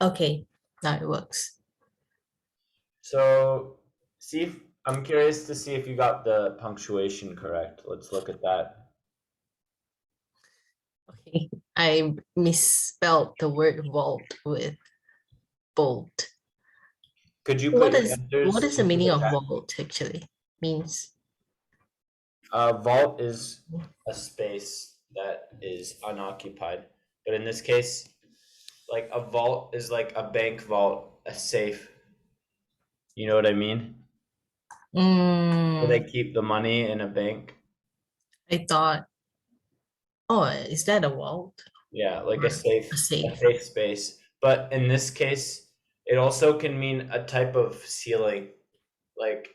Okay, now it works. So, see if I'm curious to see if you got the punctuation correct. Let's look at that. Okay, I misspelled the word vault with bolt. Could you put What your is what answers is the into meaning the of chat? vault actually? Means Vault is a space that is unoccupied, but in this case, like a vault is like a bank vault, a safe. You know what I mean? Where they mm, keep the money in a bank. I thought, oh, is that a vault Yeah, like or a a safe? safe space. But in this case, it also can mean a type of ceiling. Like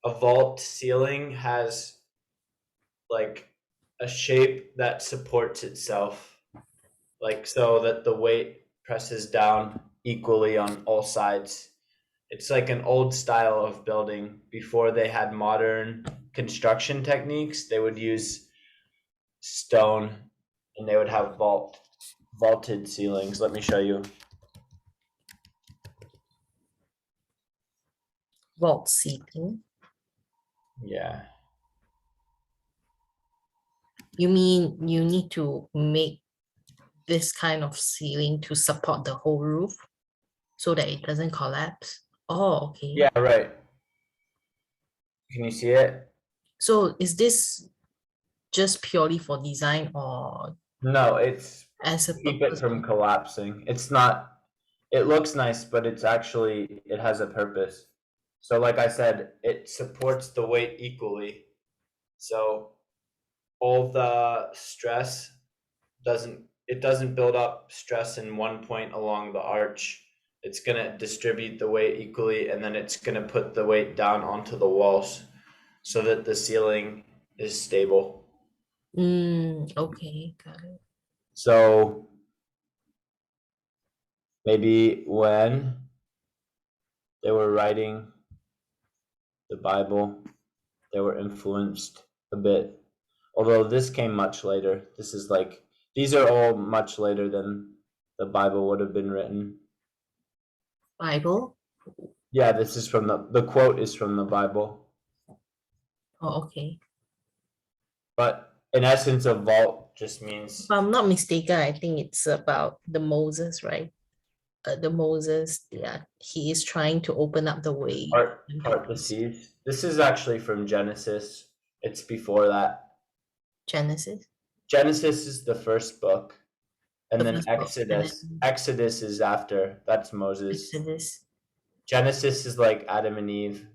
a vault ceiling has like a shape that supports itself, like so that the weight presses down equally on all sides. It's like an old style of building. Before they had modern construction techniques, they would use stone and they would have vaulted ceilings. Let me show you. Vault seating. Yeah. You mean you need to make this kind of ceiling to support the whole roof so that it doesn't collapse? Oh, okay. Yeah, right. Can you see it? So is this just purely for design or No, it's as a to keep it purpose? from collapsing. It's not, it looks nice, but it's actually, it has a purpose. So, like I said, it supports the weight equally. So, all the stress doesn't build up stress in one point along the arch. It's going to distribute the weight equally, and then it's going to put the weight down onto the walls so that the ceiling is stable. Okay, got it. So maybe when they were writing the Bible, they were influenced a bit. Although this came much later. This is like, these are all much later than the Bible would have been written. Bible? Yeah, this is from the quote is from the Bible. Oh, okay. But in essence, a vault just If means I'm not mistaken, I think it's about the Moses, right? The Moses, yeah, he is trying to open up the way and part the seas. This is actually from Genesis. It's before that. Genesis, Genesis is the first book, and the then first book, and Exodus. then Exodus is after. That's Moses. Exodus Genesis is like Adam and Eve,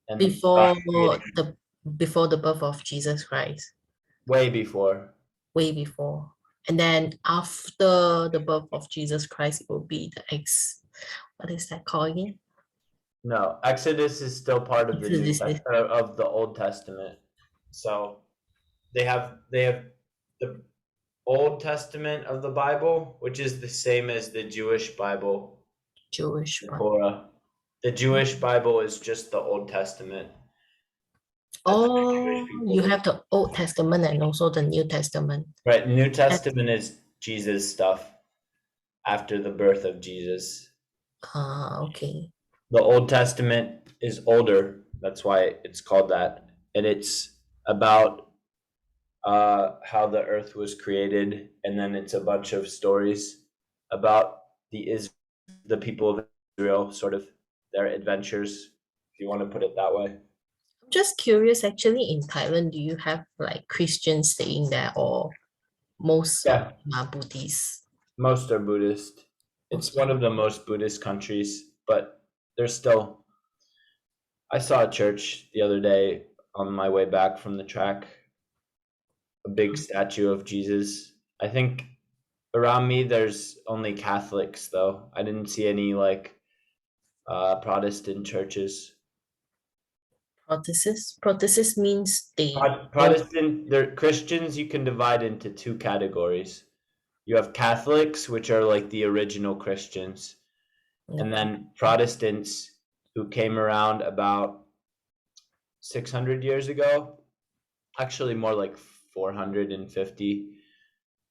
and God before created the before the birth of Jesus Christ, way before. way before. And then after the birth of Jesus Christ, it will be the what is that called again? No, Exodus is still part of the Exodus. of the Old Testament. So they have the Old Testament of the Bible, which is the same as the Jewish Bible, Jewish the one. Torah. The Jewish Bible is just the Old Testament that the Jewish Oh, people you read. have the Old Testament and also the New Testament. Right, New That, Testament is Jesus stuff after the birth of Jesus. okay. The Old Testament is older. That's why it's called that, and it's about how the earth was created, and then it's a bunch of stories about the people of Israel, sort of their adventures, if you want to put it that way. I'm just curious, actually, in Thailand, do you have like Christians staying there or most of Yeah, them are Buddhists? most are Buddhist. It's Most one are. of the most Buddhist countries, but there's still. I saw a church the other day on my way back from the track, a big statue of Jesus. I think around me there's only Catholics though. I didn't see any like Protestant churches. Protestants. Protestants means they don't. Protestant, they're Christians. You can divide into two categories. You have Catholics, which are like the original Christians, and Okay. then Protestants who came around about 600 years ago. Actually, more like 450.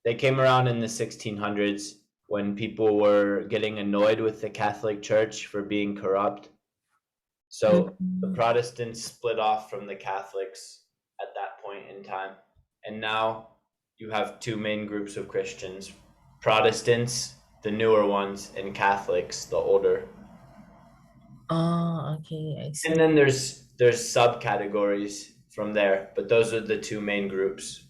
They came around in the 1600s when people were getting annoyed with the Catholic Church for being corrupt. So the Mm. Protestants split off from the Catholics at that point in time. And now you have two main groups of Christians: Protestants, the newer ones, and Catholics, the older. Oh, okay, I And see. then there's subcategories from there, but those are the two main groups.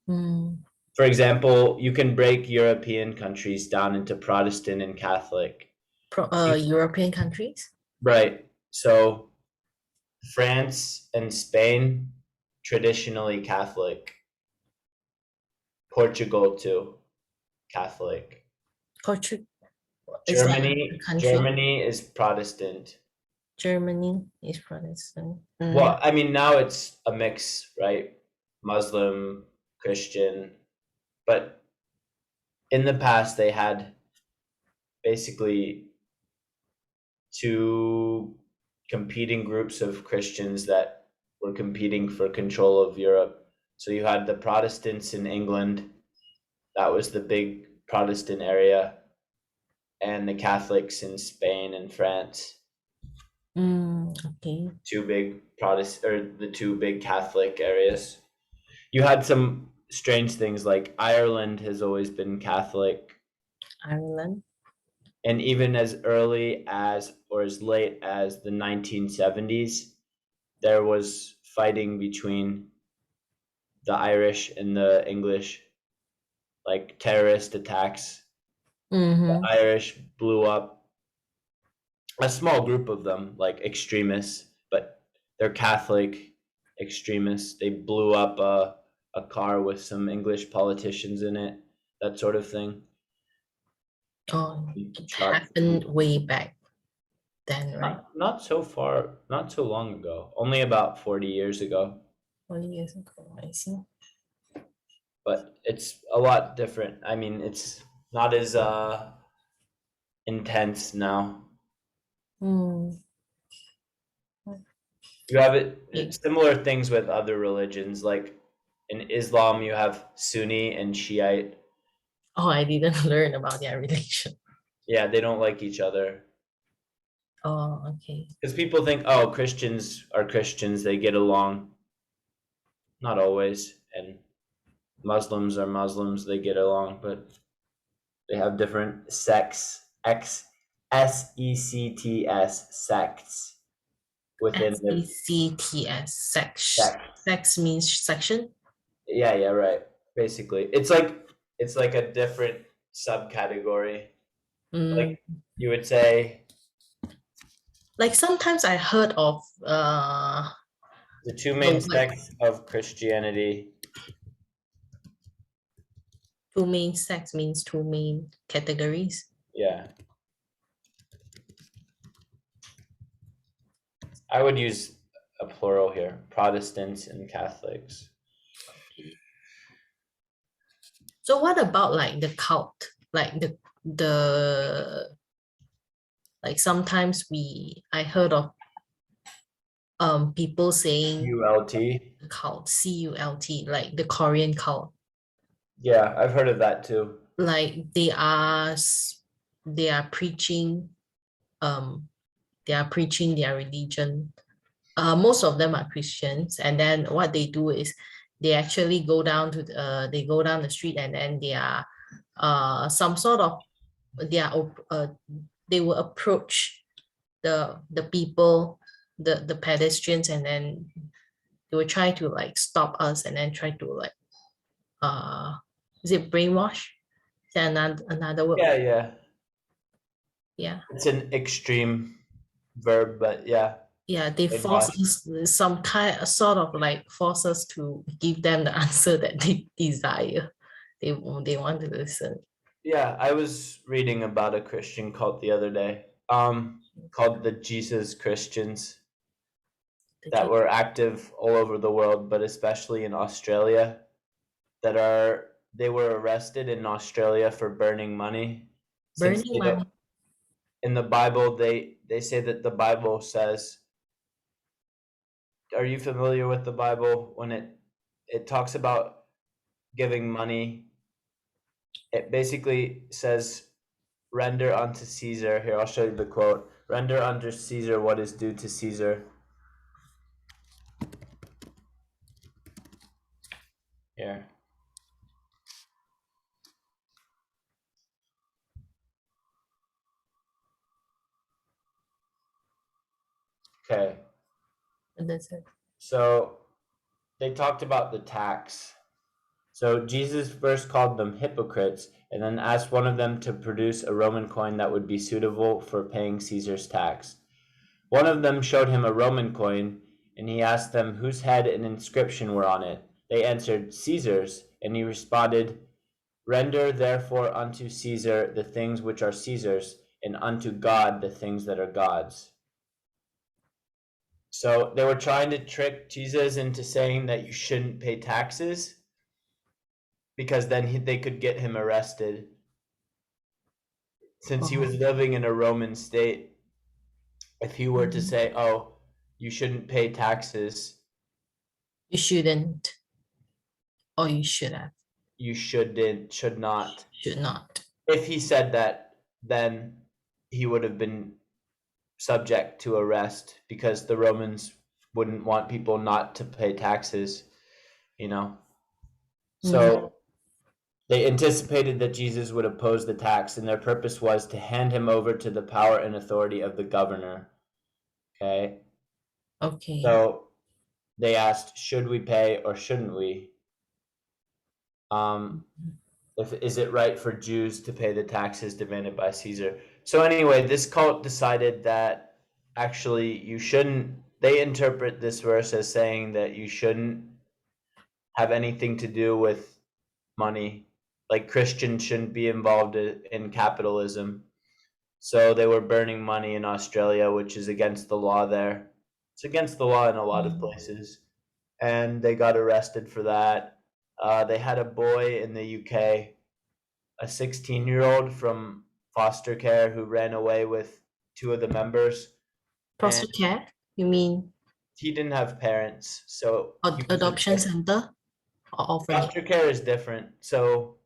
Mm. For example, you can break European countries down into Protestant and Catholic. European countries? Right. So France and Spain, traditionally Catholic. Portugal too, Catholic. Portugal is that a Germany, country? Germany is Protestant. Germany is Protestant. Well, I mean now it's a mix, right? Muslim, Christian, but in the past they had basically two competing groups of Christians that were competing for control of Europe. So you had the Protestants in England, that was the big Protestant area, and the Catholics in Spain and France. Okay. Two big Protestant, or the two big Catholic areas. You had some strange things like Ireland has always been Catholic, Ireland. and even as early as or as late as the 1970s, there was fighting between the Irish and the English, like terrorist attacks. The Mm-hmm. Irish blew up a small group of them, like extremists, but they're Catholic extremists. They blew up a car with some English politicians in it, that sort of thing. Oh, it Shot happened way back then, right? not so far, not so long ago, only about 40 years ago. 40 years ago, I see. But it's a lot different. I mean, it's not as intense now. Hmm. You have Okay. similar things with other religions, like in Islam you have Sunni and Shiite. Oh, I didn't learn about their religion. Yeah, they don't like each other Oh, okay. because people think, oh, Christians are Christians, they get along. Not always. And Muslims are Muslims, they get along, but they have different sects, sects within the SECTS, sex. sect. Sex means section. Yeah, yeah, right. Basically, it's like a different subcategory. Mm. Like you would say, Like sometimes I heard of the two the main word sects of Christianity. two main sects means two main categories. Yeah, I would use a plural here: Protestants and Catholics. So what about like the cult? Like the like sometimes I heard of people saying ULT. cult, CULT, like the Korean cult. Yeah, I've heard of that too. Like they are preaching um they are preaching their religion. Most of them are Christians, and then what they do is they actually they go down the street, and then they are some sort of they are they will approach the people, the pedestrians, and then they will try to like stop us, and then try to like uh is it brainwash? Is that another word? Yeah, yeah. Yeah. It's an extreme verb, but yeah, Yeah, they force brainwash. us some kind sort of like force us to give them the answer that they desire. They want to listen. Yeah, I was reading about a Christian cult the other day, called the Jesus Christians, The that J- were active all over the world, but especially in Australia. They were arrested in Australia for burning money, since Burning they don't. money. In the Bible, they say that the Bible says. Are you familiar with the Bible when it talks about giving money it basically says, render unto Caesar. Here, I'll show you the quote. Render unto Caesar what is due to Caesar. Here. Okay. And that's it. So they talked about the tax. So Jesus first called them hypocrites and then asked one of them to produce a Roman coin that would be suitable for paying Caesar's tax. One of them showed him a Roman coin, and he asked them whose head and inscription were on it. They answered, Caesar's, and he responded, render therefore unto Caesar the things which are Caesar's, and unto God the things that are God's. So they were trying to trick Jesus into saying that you shouldn't pay taxes, because then they could get him arrested, since he was living in a Roman state. If he were to say, oh, you shouldn't pay taxes, You shouldn't, or you should have. you should not. Should not. If he said that, then he would have been subject to arrest, because the Romans wouldn't want people not to pay taxes, you know. So they anticipated that Jesus would oppose the tax, and their purpose was to hand him over to the power and authority of the governor. Okay. Okay. So they asked, should we pay or shouldn't we? Is it right for Jews to pay the taxes demanded by Caesar? So anyway, this cult decided that actually you shouldn't. They interpret this verse as saying that you shouldn't have anything to do with money. Like Christians shouldn't be involved in capitalism. So they were burning money in Australia, which is against the law there. It's against the law in a lot of places. And they got arrested for that. They had a boy in the UK, a 16-year-old from foster care, who ran away with two of the members. Foster care? You mean He didn't have parents, so adoption center or orphanage? Foster care is different. So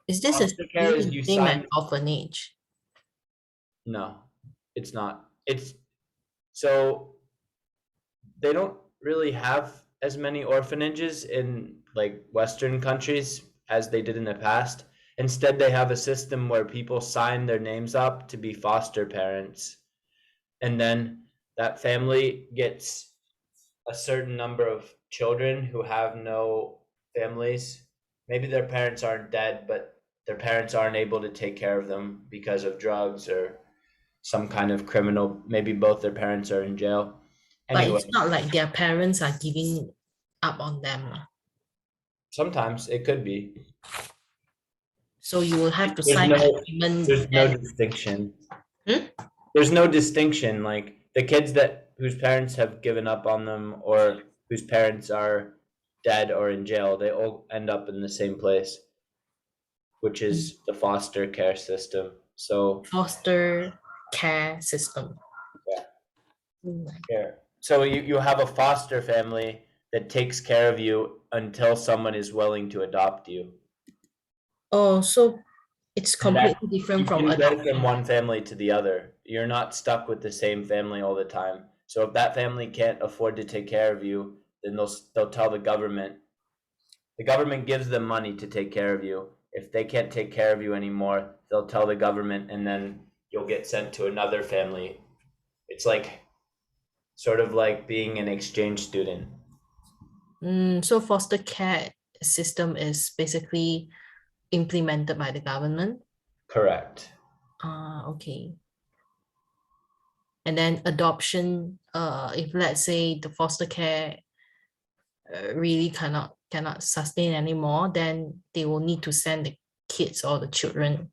Is this foster care is the you same as sign. orphanage? No, it's not. It's so they don't really have as many orphanages in like Western countries as they did in the past. Instead, they have a system where people sign their names up to be foster parents, and then that family gets a certain number of children who have no families. Maybe their parents aren't dead, but their parents aren't able to take care of them because of drugs or some kind of criminal. Maybe both their parents are in jail. But Anyway, it's not like their parents are giving up on them. sometimes it could be. So you will have to There's sign no, an agreement. there's no distinction. Hmm? There's no distinction. Like the kids whose parents have given up on them or whose parents are dead or in jail, they all end up in the same place, which is the foster care system. So Foster care system. yeah, yeah. So you have a foster family that takes care of you until someone is willing to adopt you. Oh, so it's And that completely different you from can go adoption. from one family to the other. You're not stuck with the same family all the time. So if that family can't afford to take care of you, then they'll tell the government. The government gives them money to take care of you. If they can't take care of you anymore, they'll tell the government, and then you'll get sent to another family. It's like sort of like being an exchange student. So foster care system is basically implemented by the government. Correct. Okay. And then adoption, if let's say the foster care really cannot sustain anymore, then they will need to send the kids or the children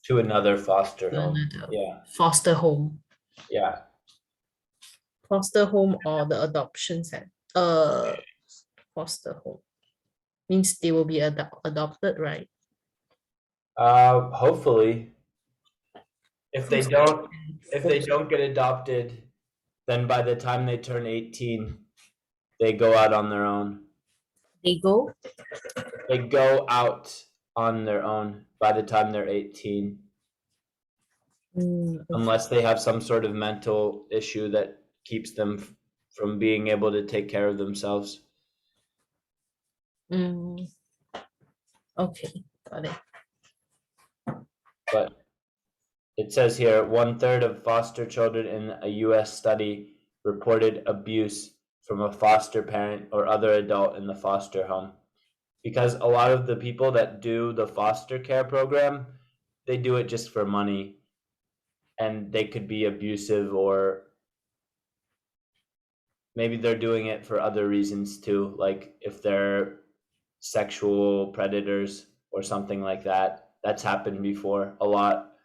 To another foster to home. another Yeah. foster home. Yeah. Foster home or the adoption center. Foster home means they will be adopted, right? Hopefully, if they don't get adopted, then by the time they turn 18, they go out on their own. They go. They go out on their own by the time they're 18, Okay. unless they have some sort of mental issue that keeps them from being able to take care of themselves. Mm, okay, got it. But it says here 1/3 of foster children in a US study reported abuse from a foster parent or other adult in the foster home. Because a lot of the people that do the foster care program, they do it just for money, and they could be abusive, or maybe they're doing it for other reasons too, like if they're sexual predators or something like that. That's happened before a lot.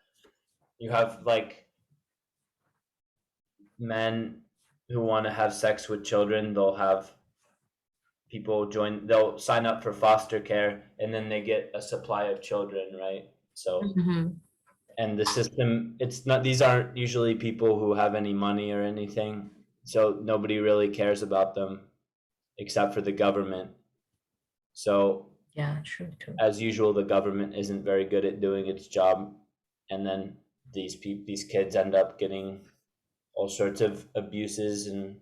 You have like men who want to have sex with children, they'll have people join, they'll sign up for foster care, and then they get a supply of children, right? So, Mhm. and the system, it's not, these aren't usually people who have any money or anything, so nobody really cares about them except for the government. So Yeah, true, true. as usual, the government isn't very good at doing its job, and then these kids end up getting all sorts of abuses and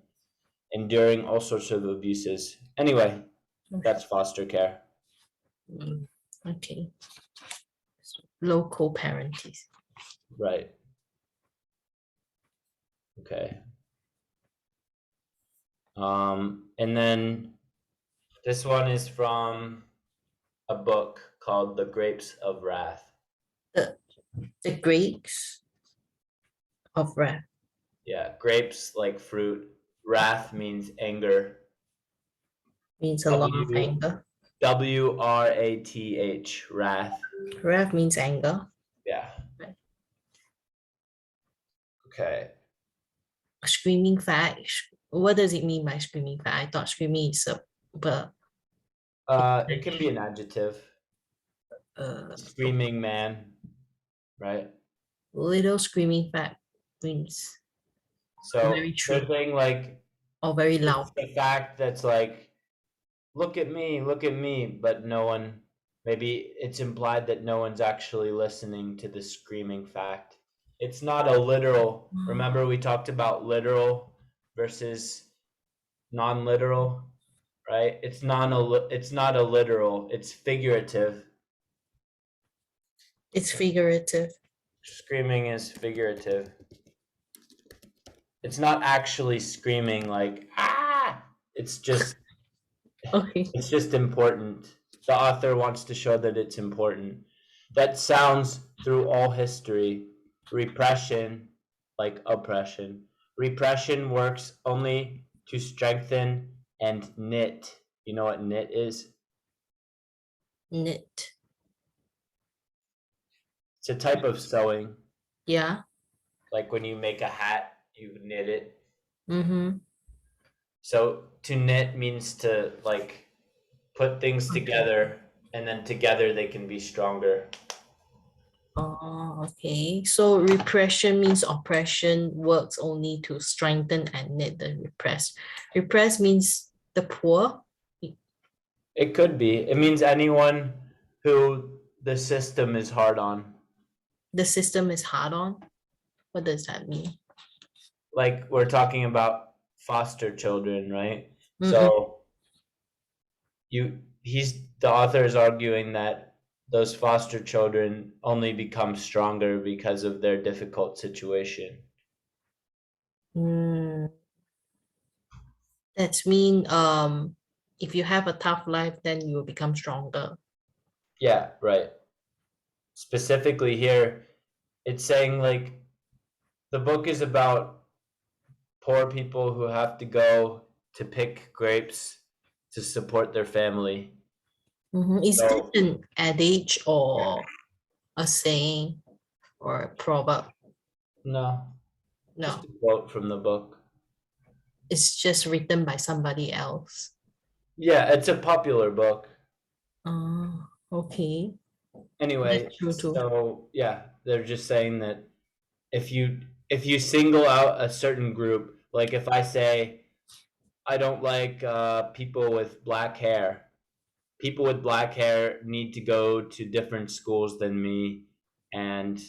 enduring all sorts of abuses. Anyway, that's foster care. Mm, okay. Local parenting. Right. Okay. And then this one is from a book called The Grapes of Wrath. The the grapes of wrath Yeah, grapes like fruit. Wrath means anger. means a lot of anger. WRATH, wrath. Wrath means anger. Yeah. Right. Okay. A screaming fat. What does it mean by screaming fat? I thought screaming is a but It can be an adjective. uh Screaming man, right? little screaming fat means So very they're true saying like or very it's loud. the fact that's like, look at me, but no one, maybe it's implied that no one's actually listening to the screaming fact. It's not a literal, remember we talked about literal versus non-literal, right? It's not a literal, it's figurative. It's figurative. Screaming is figurative. It's not actually screaming like ah. It's just Okay. it's just important. The author wants to show that it's important. That sounds through all history. Repression, like oppression. Repression works only to strengthen and knit. You know what knit is? Knit. It's a type of sewing. Yeah. Like when you make a hat, you knit it. Mm-hmm. So to knit means to like put things Okay. together, and then together they can be stronger. Oh, okay. So repression means oppression works only to strengthen and knit the repressed. Repressed means the poor. It could be. It means anyone who the system is hard on. The system is hard on. What does that mean? Like we're talking about foster children, right? Mm-mm. So the author is arguing that those foster children only become stronger because of their difficult situation. Mm, that's mean if you have a tough life, then you will become stronger. Yeah, right. Specifically here, it's saying like the book is about poor people who have to go to pick grapes to support their family. Mhm. Is this So an adage or a saying or a proverb? no, just No, a quote from the book. it's just written by somebody else. Yeah, it's a popular book. Okay. Anyway, That's true too. so yeah, they're just saying that if you if you single out a certain group, like if I say I don't like people with black hair, people with black hair need to go to different schools than me, and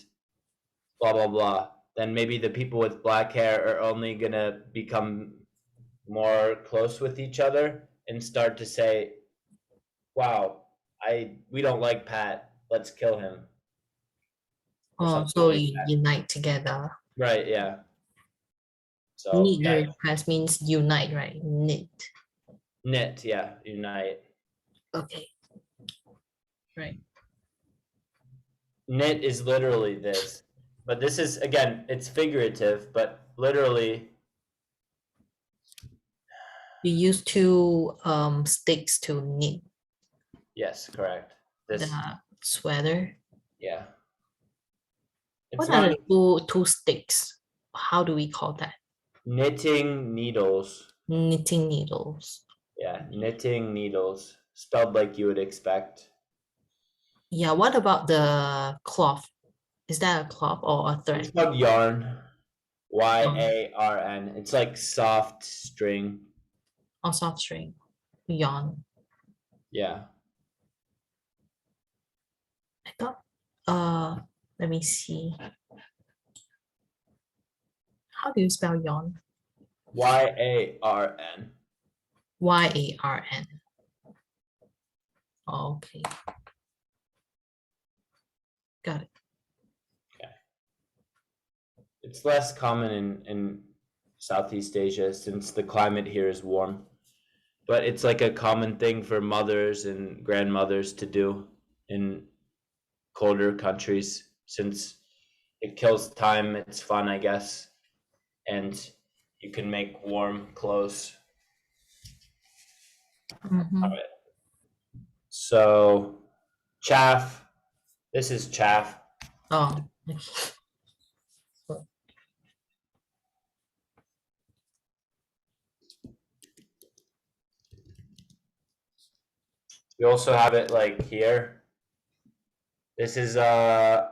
blah blah blah, then maybe the people with black hair are only gonna become more close with each other and start to say, wow, we don't like Pat, let's kill him, or Oh, something so like you that. unite together. Right, yeah. So Knit that, very fast means unite, right? Knit. knit, yeah, unite. Okay. Right. Knit is literally this, but this is, again, it's figurative, but literally, You use two sticks to knit yes, correct. This, the sweater. yeah. It's What are not the two sticks? How do we call that? knitting needles. Knitting needles. Yeah, knitting needles, spelled like you would expect. Yeah, what about the cloth? Is that a cloth or a It's thread? called yarn. Yarn YARN. It's like soft string. or soft string? Yarn. Yeah. I thought, let me see. How do you spell yarn? YARN. YARN. Okay. Got it. It's less common in Southeast Asia since the climate here is warm. But it's like a common thing for mothers and grandmothers to do in colder countries since it kills time, it's fun, I guess, and you can make warm clothes. Mhm. All right. So, chaff. This is chaff. Oh, We also have it like here. This is they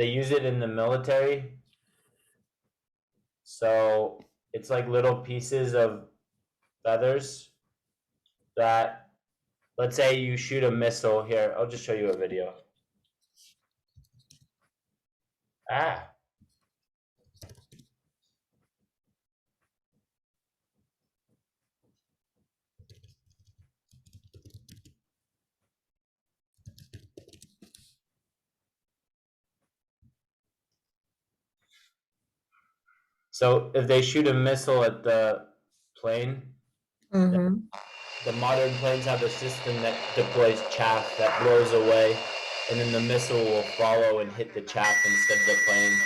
use it in the military. So it's like little pieces of feathers that, let's say you shoot a missile here. I'll just show you a video. Ah. So if they shoot a missile at the plane, mhm. the modern planes have a system that deploys chaff that blows away, and then the missile will follow and hit the chaff instead of the plane.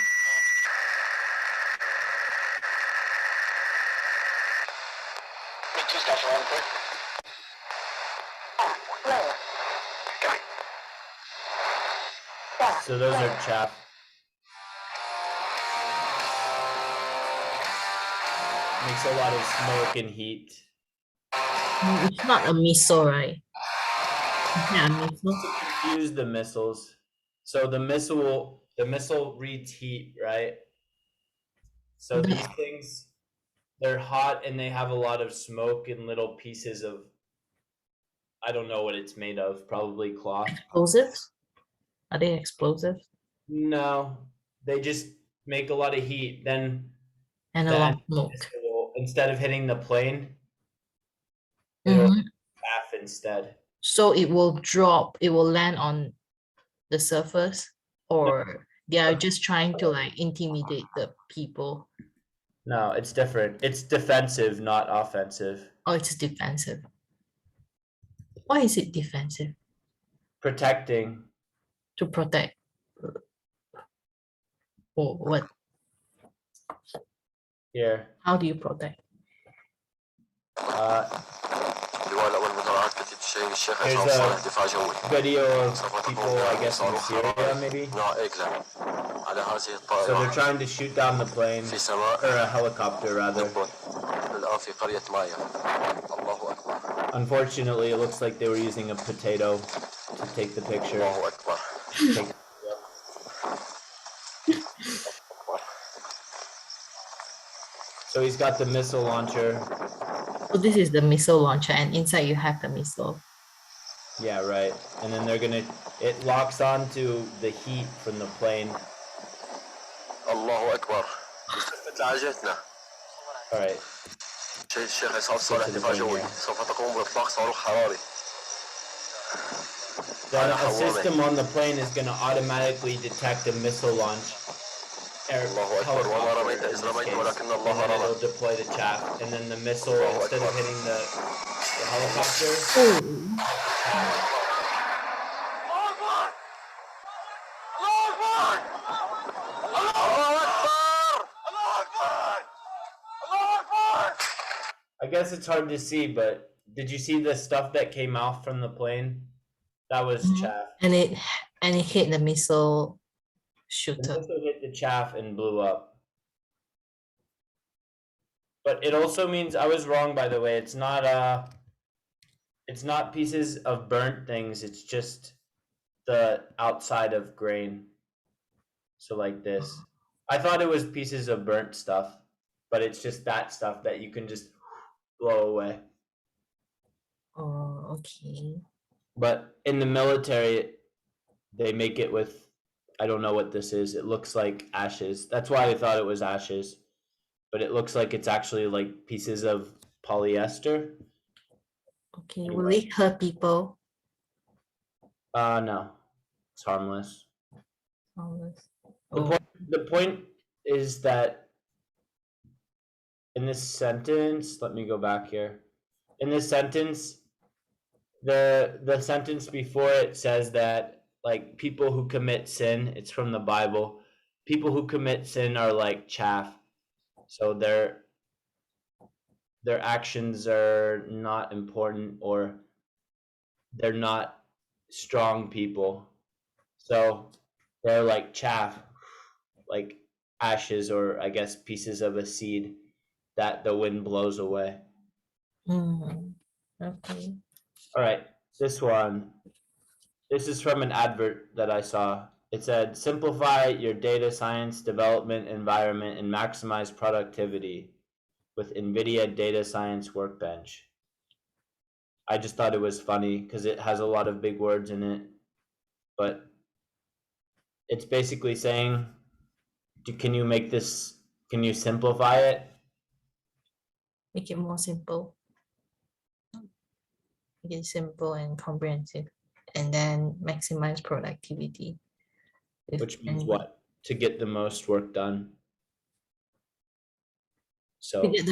So those are chaff. Makes a lot of smoke and heat. It's not a missile, right? Yeah, missile. To confuse the missiles. So the missile reads heat, right? So The these things, they're hot and they have a lot of smoke and little pieces of, I don't know what it's made of, probably cloth. explosives? Are they explosive? No, they just make a lot of heat. Then And a the lot enemy of smoke. missile, instead of hitting the plane, it'll Mhm. chaff instead. So it will drop, it will land on the surface, or they are just trying to like intimidate the people. No, it's different. It's defensive, not offensive. Oh, it's defensive. Why is it defensive? Protecting. To protect. Or what? Here. How do you protect? Here's a video of people, I guess, in Syria, maybe. So they're trying to shoot down the plane, or a helicopter, rather. Unfortunately, it looks like they were using a potato to take the picture. Take- So he's got the missile launcher. So this is the missile launcher, and inside you have the missile. Yeah, right. And then it locks onto the heat from the plane. الله أكبر. استلمت لعجتنا. All right. الشيخ عصام Let's get صالح to the دفاع point جوي here. سوف تقوم بإطلاق صاروخ حراري. Then على a حوامه. system on the plane is going to automatically detect a missile launch, or الله أكبر. وما helicopter رميت in إذ this رميت case, ولكن and الله then رمى. it'll deploy the chaff, and then the missile, الله instead of أكبر. hitting the helicopter, Oh, chaff. I guess it's hard to see, but did you see the stuff that came out from the plane? That was Mhm. chaff. and it hit the missile The shooter. missile hit the chaff and blew up. But it also means, I was wrong, by the way. It's not pieces of burnt things. It's just the outside of grain. So like this. I thought it was pieces of burnt stuff, but it's just that stuff that you can just blow away. Oh, okay. But in the military, they make it with, I don't know what this is. It looks like ashes. That's why I thought it was ashes. But it looks like it's actually like pieces of polyester. Okay, will Anyway. it hurt people? No. It's harmless. Harmless. The Oh, point is that in this sentence, let me go back here. In this sentence, the sentence before it says that like people who commit sin, it's from the Bible. People who commit sin are like chaff. So their actions are not important, or they're not strong people. So they're like chaff, like ashes, or I guess pieces of a seed that the wind blows away. okay. All right, this one. This is from an advert that I saw. It said, simplify your data science development environment and maximize productivity with NVIDIA Data Science Workbench. I just thought it was funny because it has a lot of big words in it, but it's basically saying, can you simplify it? Make it more simple. Make it simple and comprehensive. And then maximize productivity. Which means what? To get the most work done. To So get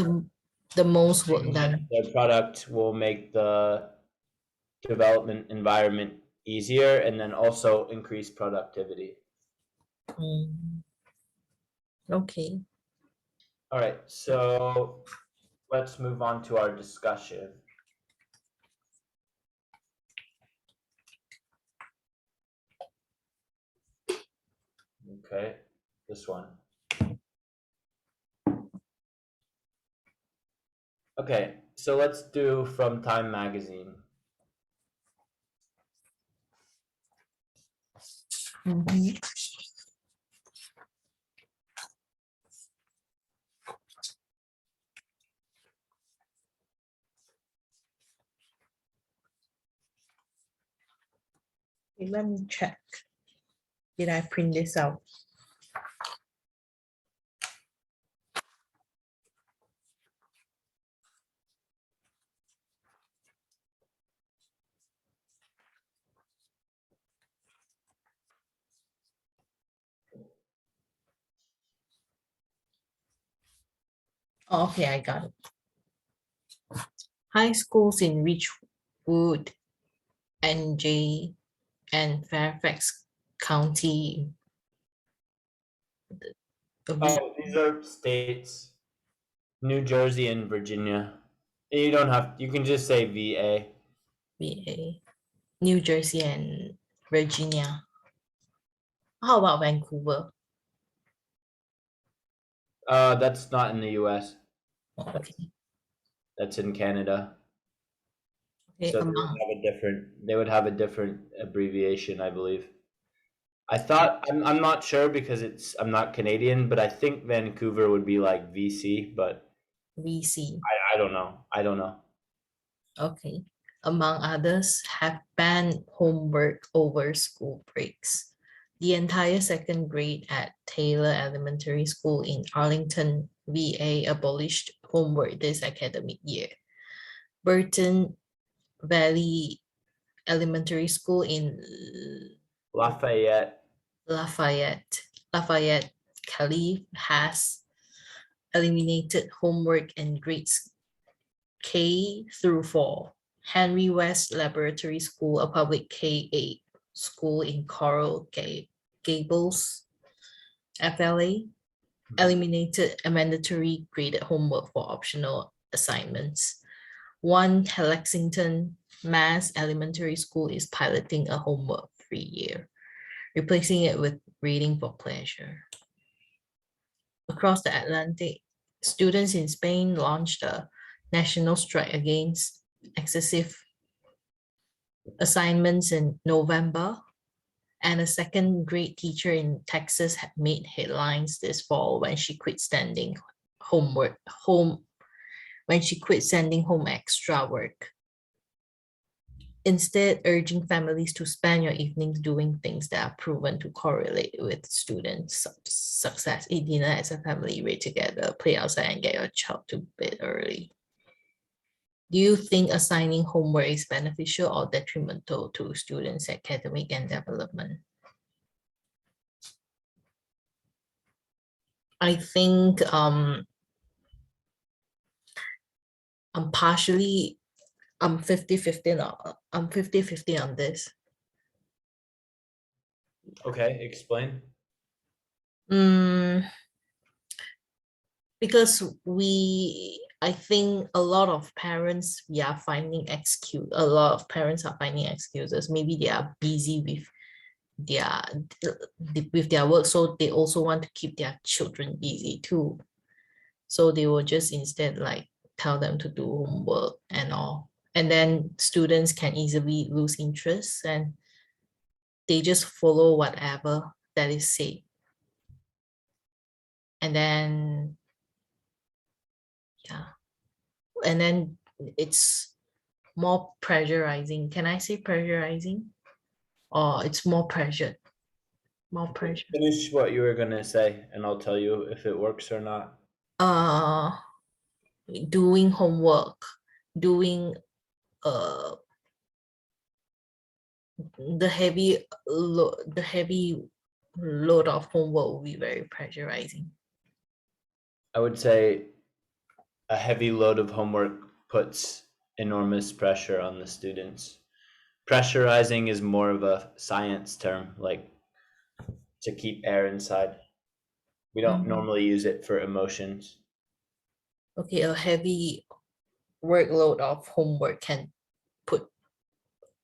the most work done. their product will make the development environment easier and then also increase productivity. Okay. All right, so let's move on to our discussion. Okay, this one. Okay, so let's do from Time Magazine. Okay, let me check. Did I print this out? Oh, okay, I got it. High schools in Ridgewood, NJ, and Fairfax County. Oh, these are states. New Jersey and Virginia. You don't have, you can just say VA. VA, New Jersey and Virginia. How about Vancouver? That's not in the US. Oh, okay. That's in Canada. Okay, So among they would have a different abbreviation, I believe. I thought, I'm not sure because I'm not Canadian, but I think Vancouver would be like VC, but VC. I don't know. I don't know. Okay. among others, have banned homework over school breaks. The entire second grade at Taylor Elementary School in Arlington, VA abolished homework this academic year. Burton Valley Elementary School in Lafayette. Lafayette, California has eliminated homework in grades K through 4. Henry West Laboratory School, a public K-8 school in Coral Gables, FLA, eliminated a mandatory graded homework for optional assignments. One Lexington, Mass Elementary School is piloting a homework-free year, replacing it with reading for pleasure. Across the Atlantic, students in Spain launched a national strike against excessive assignments in November, and a second grade teacher in Texas had made headlines this fall when she quit sending home extra work, instead urging families to spend your evenings doing things that are proven to correlate with students' success. Eat dinner as a family, read together, play outside, and get your child to bed early. Do you think assigning homework is beneficial or detrimental to students' academic and development? I think I'm 50-50 on this. Okay, explain. Because I think a lot of parents are finding excuses. Maybe they are busy with their work, so they also want to keep their children busy too. So they will just instead like tell them to do homework and all. And then students can easily lose interest and they just follow whatever that is said. And then, yeah. And then it's more pressurizing. Can I say pressurizing? Or it's more pressured. More pressure. Finish what you were gonna say, and I'll tell you if it works or not. Doing homework, doing the heavy load of homework will be very pressurizing. I would say a heavy load of homework puts enormous pressure on the students. Pressurizing is more of a science term, like to keep air inside. We don't normally use it for emotions. Okay, a heavy workload of homework can put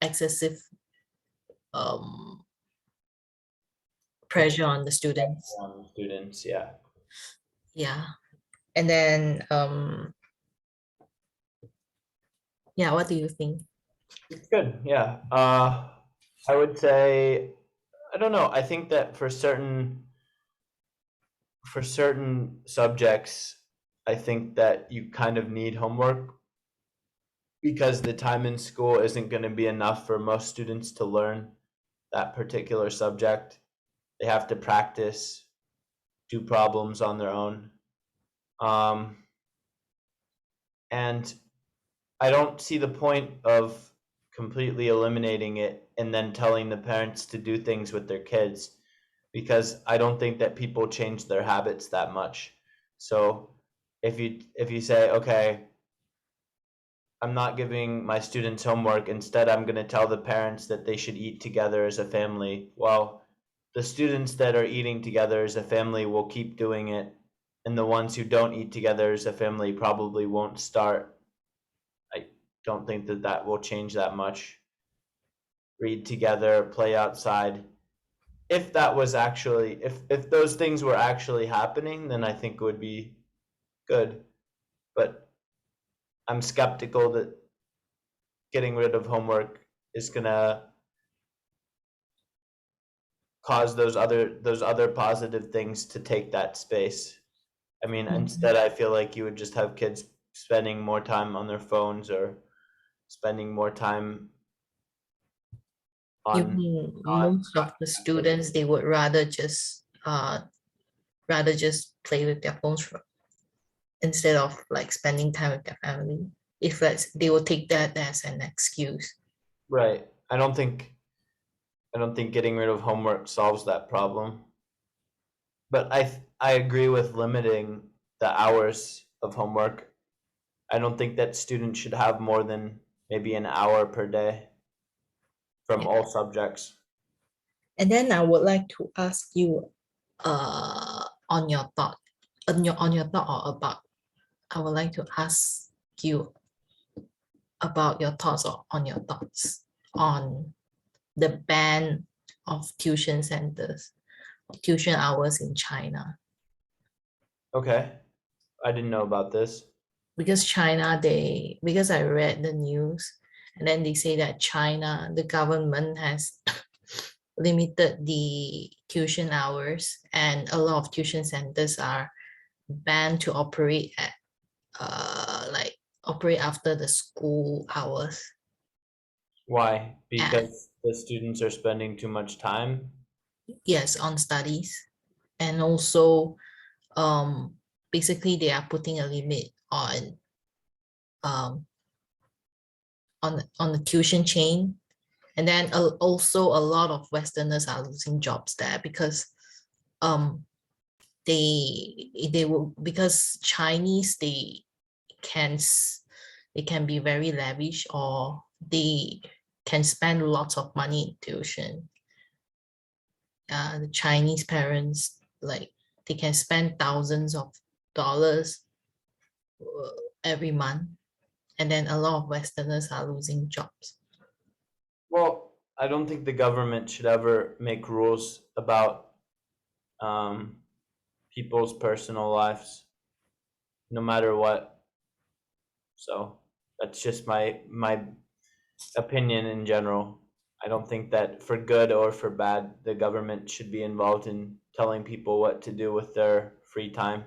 excessive pressure on the students. Yeah. Yeah. And then yeah, what do you think? It's good. Yeah. I would say, I don't know. I think that for certain subjects, I think that you kind of need homework because the time in school isn't going to be enough for most students to learn that particular subject. They have to practice, do problems on their own. And I don't see the point of completely eliminating it and then telling the parents to do things with their kids, because I don't think that people change their habits that much. So if you say, okay, I'm not giving my students homework, instead I'm going to tell the parents that they should eat together as a family. Well, the students that are eating together as a family will keep doing it, and the ones who don't eat together as a family probably won't start. I don't think that that will change that much. Read together, play outside. If that was actually, if those things were actually happening, then I think it would be good. But I'm skeptical that getting rid of homework is gonna cause those other positive things to take that space. I mean, instead I feel like you would just have kids spending more time on their phones or spending more time You on mean on most of the students, they would rather just play with their phones instead of like spending time with their family. If they will take that as an excuse. right. I don't think getting rid of homework solves that problem. But I agree with limiting the hours of homework. I don't think that students should have more than maybe an hour per day from Yeah. all subjects. And then I would like to ask you on your thought, or about, I would like to ask you about your thoughts, or on your thoughts on the ban of tuition centers, tuition hours in China. Okay. I didn't know about this. Because because I read the news, and then they say that China, the government has limited the tuition hours, and a lot of tuition centers are banned to operate at like operate after the school hours. Why? Because the students are spending too much time. Yes, on studies, and also basically they are putting a limit um on the tuition chain. And then also a lot of Westerners are losing jobs there because they will, because Chinese, can they can be very lavish, or they can spend lots of money in tuition. The Chinese parents, like, they can spend thousands of dollars every month, and then a lot of Westerners are losing jobs. Well, I don't think the government should ever make rules about people's personal lives, no matter what. So that's just my opinion in general. I don't think that for good or for bad, the government should be involved in telling people what to do with their free time.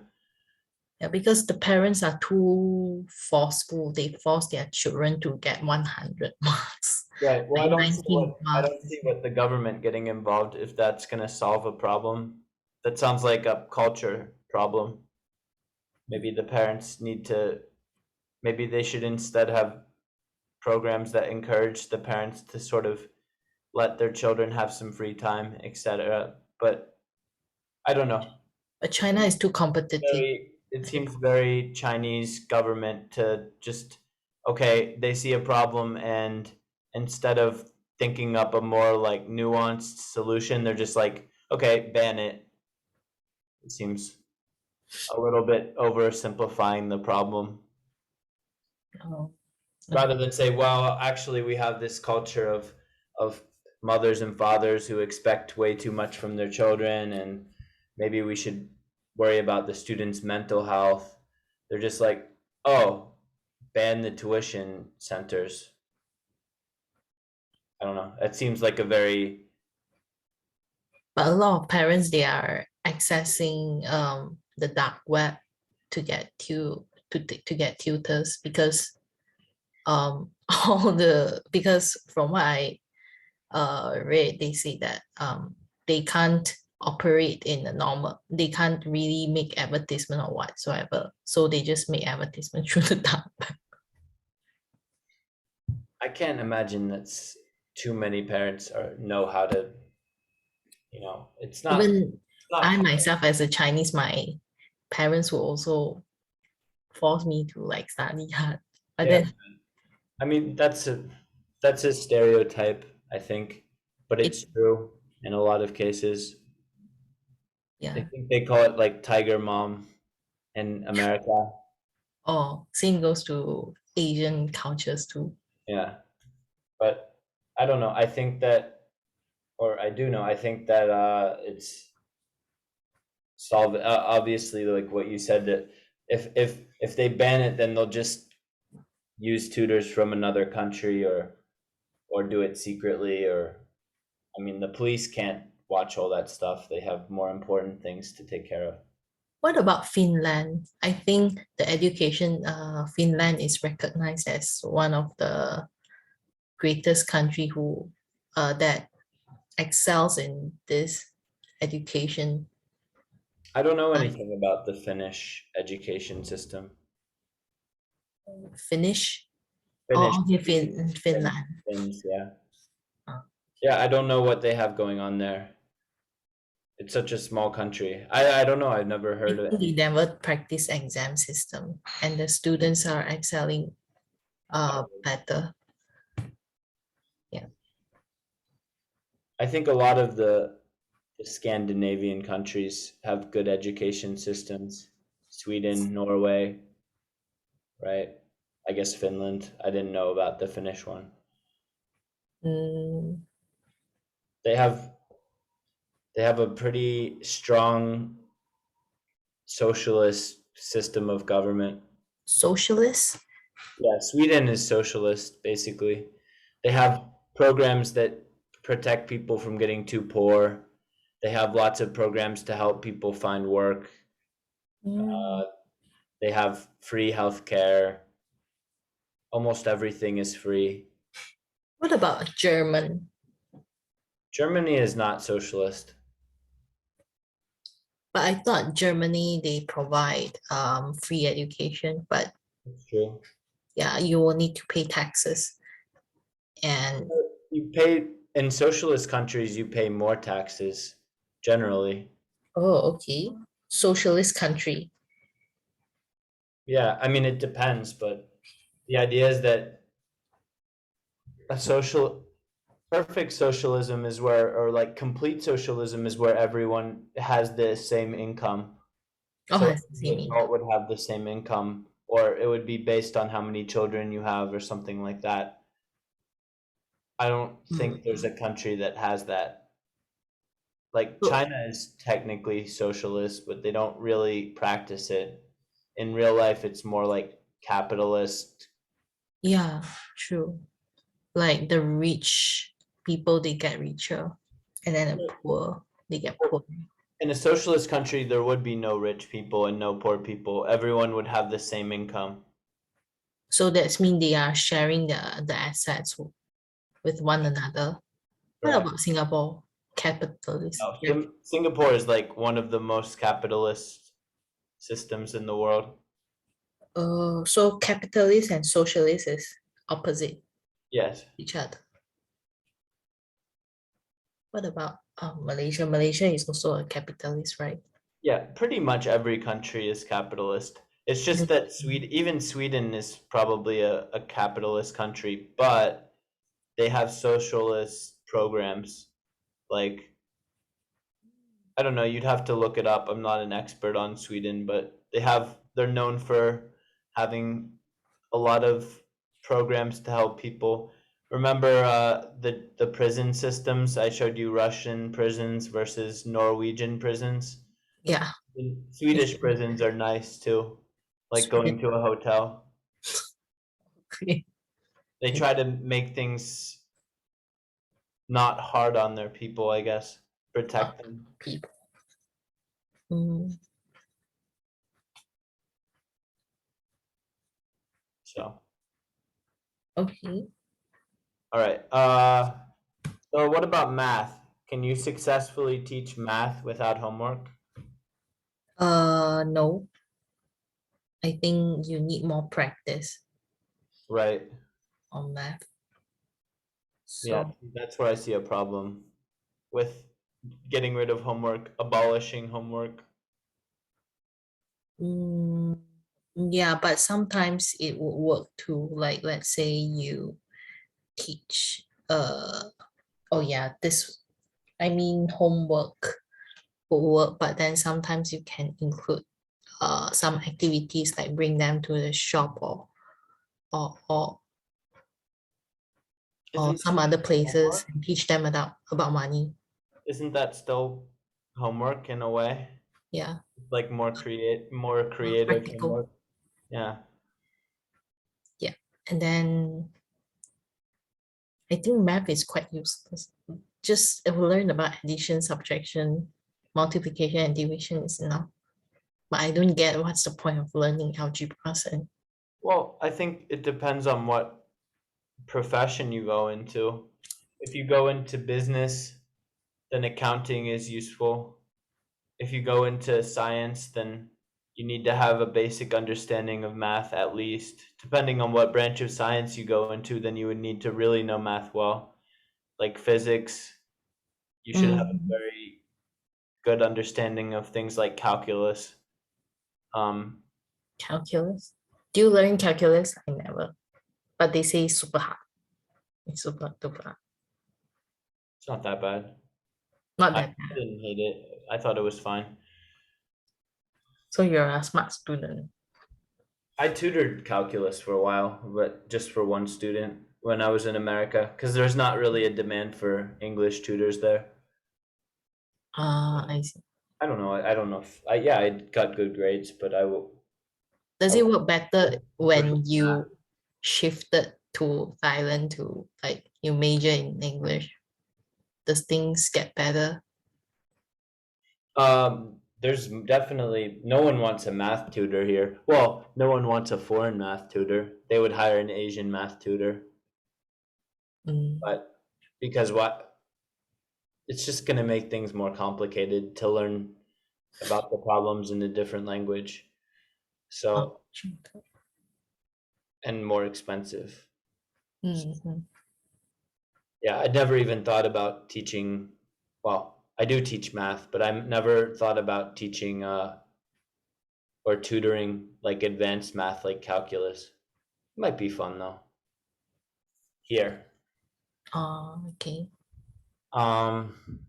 Yeah, because the parents are too forceful. They force their children to get 100 marks. Right. Well, Like I 19 don't marks. see what the government getting involved if that's going to solve a problem. That sounds like a culture problem. Maybe the parents need to, maybe they should instead have programs that encourage the parents to sort of let their children have some free time, etc. But I don't know. But China is too competitive. It seems very Chinese government to just, okay, they see a problem and instead of thinking up a more like nuanced solution, they're just like, okay, ban it. It seems a little bit oversimplifying the problem. Oh, Rather than say, well, actually we have this culture of mothers and fathers who expect way too much from their children, and maybe we should worry about the students' mental health. They're just like, oh, ban the tuition centers. I don't know. It seems like a very but a lot of parents, they are accessing the dark web to get to get tutors, because because from what I read, they say that they can't operate in a normal, they can't really make advertisement or whatsoever, so they just make advertisement through the dark web. I can't imagine that's too many parents know how to, it's not Even I not myself, as a Chinese, my parents will also force me to like study hard, but yeah. then I mean, that's a stereotype, I think, but it, it's true in a lot of cases. I yeah. think they call it like tiger mom in America. Oh, same goes to Asian cultures too. Yeah. But I don't know. I think that, or I do know, I think that it's obviously like what you said, that if they ban it, then they'll just use tutors from another country, or do it secretly, or I mean the police can't watch all that stuff. They have more important things to take care of. What about Finland? I think the education, Finland is recognized as one of the greatest country who that excels in this education? I don't know Uh, anything about the Finnish education system. Finnish? Finnish, Oh, okay, Finland. Finns, yeah. Oh. Yeah, I don't know what they have going on there. It's such a small country. I don't know. I've never I heard of think it. we never practice exam system, and the students are excelling better. I think a lot of the Scandinavian countries have good education systems. Sweden, Norway, right? I guess Finland. I didn't know about the Finnish one. Mm, They have a pretty strong socialist system of government. socialist? Yeah, Sweden is socialist basically. They have programs that protect people from getting too poor. They have lots of programs to help people find work. Mm. They have free healthcare. Almost everything is free. What about German? Germany is not socialist. But I thought Germany they provide free education, but That's true. yeah, you will need to pay taxes. And You pay in socialist countries, you pay more taxes generally. oh, okay, socialist country. Yeah, I mean it depends, but the idea is that a perfect socialism is where, or like complete socialism is where everyone has the same income. Oh, So I see. every adult would have the same income, or it would be based on how many children you have or something like that. I don't think there's a country that has that. Like So, China is technically socialist, but they don't really practice it. In real life, it's more like capitalist. yeah, true. Like the rich people, they get richer, and then the poor, they get poor. In a socialist country, there would be no rich people and no poor people. Everyone would have the same income. So that's mean they are sharing the assets with one another. What Correct. about Singapore? Capitalist. No, Singapore is like one of the most capitalist systems in the world. So capitalist and socialist is opposite Yes. each other. What about Malaysia? Malaysia is also a capitalist, right? Yeah, pretty much every country is capitalist. It's just that even Sweden is probably a capitalist country, but they have socialist programs. Like, I don't know, you'd have to look it up. I'm not an expert on Sweden, but they're known for having a lot of programs to help people. Remember the prison systems? I showed you Russian prisons versus Norwegian prisons. Yeah. Swedish prisons are nice too, like going to a hotel. They try to make things not hard on their people, I guess, protect them. People. Mm, So, okay. all right. So what about math? Can you successfully teach math without homework? No, I think you need more practice Right. on math. Yeah, So that's where I see a problem with getting rid of homework, abolishing homework. mm, yeah, but sometimes it will work too. Like let's say you teach oh yeah, this I mean homework will work, but then sometimes you can include some activities like bring them to the shop or or or Isn't some other places homework? and teach them about money. Isn't that still homework in a way? Yeah, Like more creative practical. homework. Yeah. Yeah. And then I think math is quite useless. Just if we learn about addition, subtraction, multiplication, and division is enough. But I don't get what's the point of learning algebra and Well, I think it depends on what profession you go into. If you go into business, then accounting is useful. If you go into science, then you need to have a basic understanding of math at least. Depending on what branch of science you go into, then you would need to really know math well. Like physics, you should have a Mm, very good understanding of things like calculus. calculus. Do you learn calculus? I never. But they say it's super hard. It's super duper hard. It's not that bad. Not I that bad. didn't hate it. I thought it was fine. So you're a smart student. I tutored calculus for a while, but just for one student when I was in America, because there's not really a demand for English tutors there. I see. I don't know. I don't know if yeah, I got good grades, but I will. Does I it will work better when push you shifted to Thailand to like you major in English? Does things get better? There's definitely no one wants a math tutor here. Well, no one wants a foreign math tutor. They would hire an Asian math tutor, Mm, but because what it's just going to make things more complicated to learn about the problems in a different language. oh, So, and more expensive. mhm. Yeah, I'd never even thought about teaching. Well, I do teach math, but I never thought about teaching or tutoring like advanced math like calculus. Might be fun though. Here. Okay. Um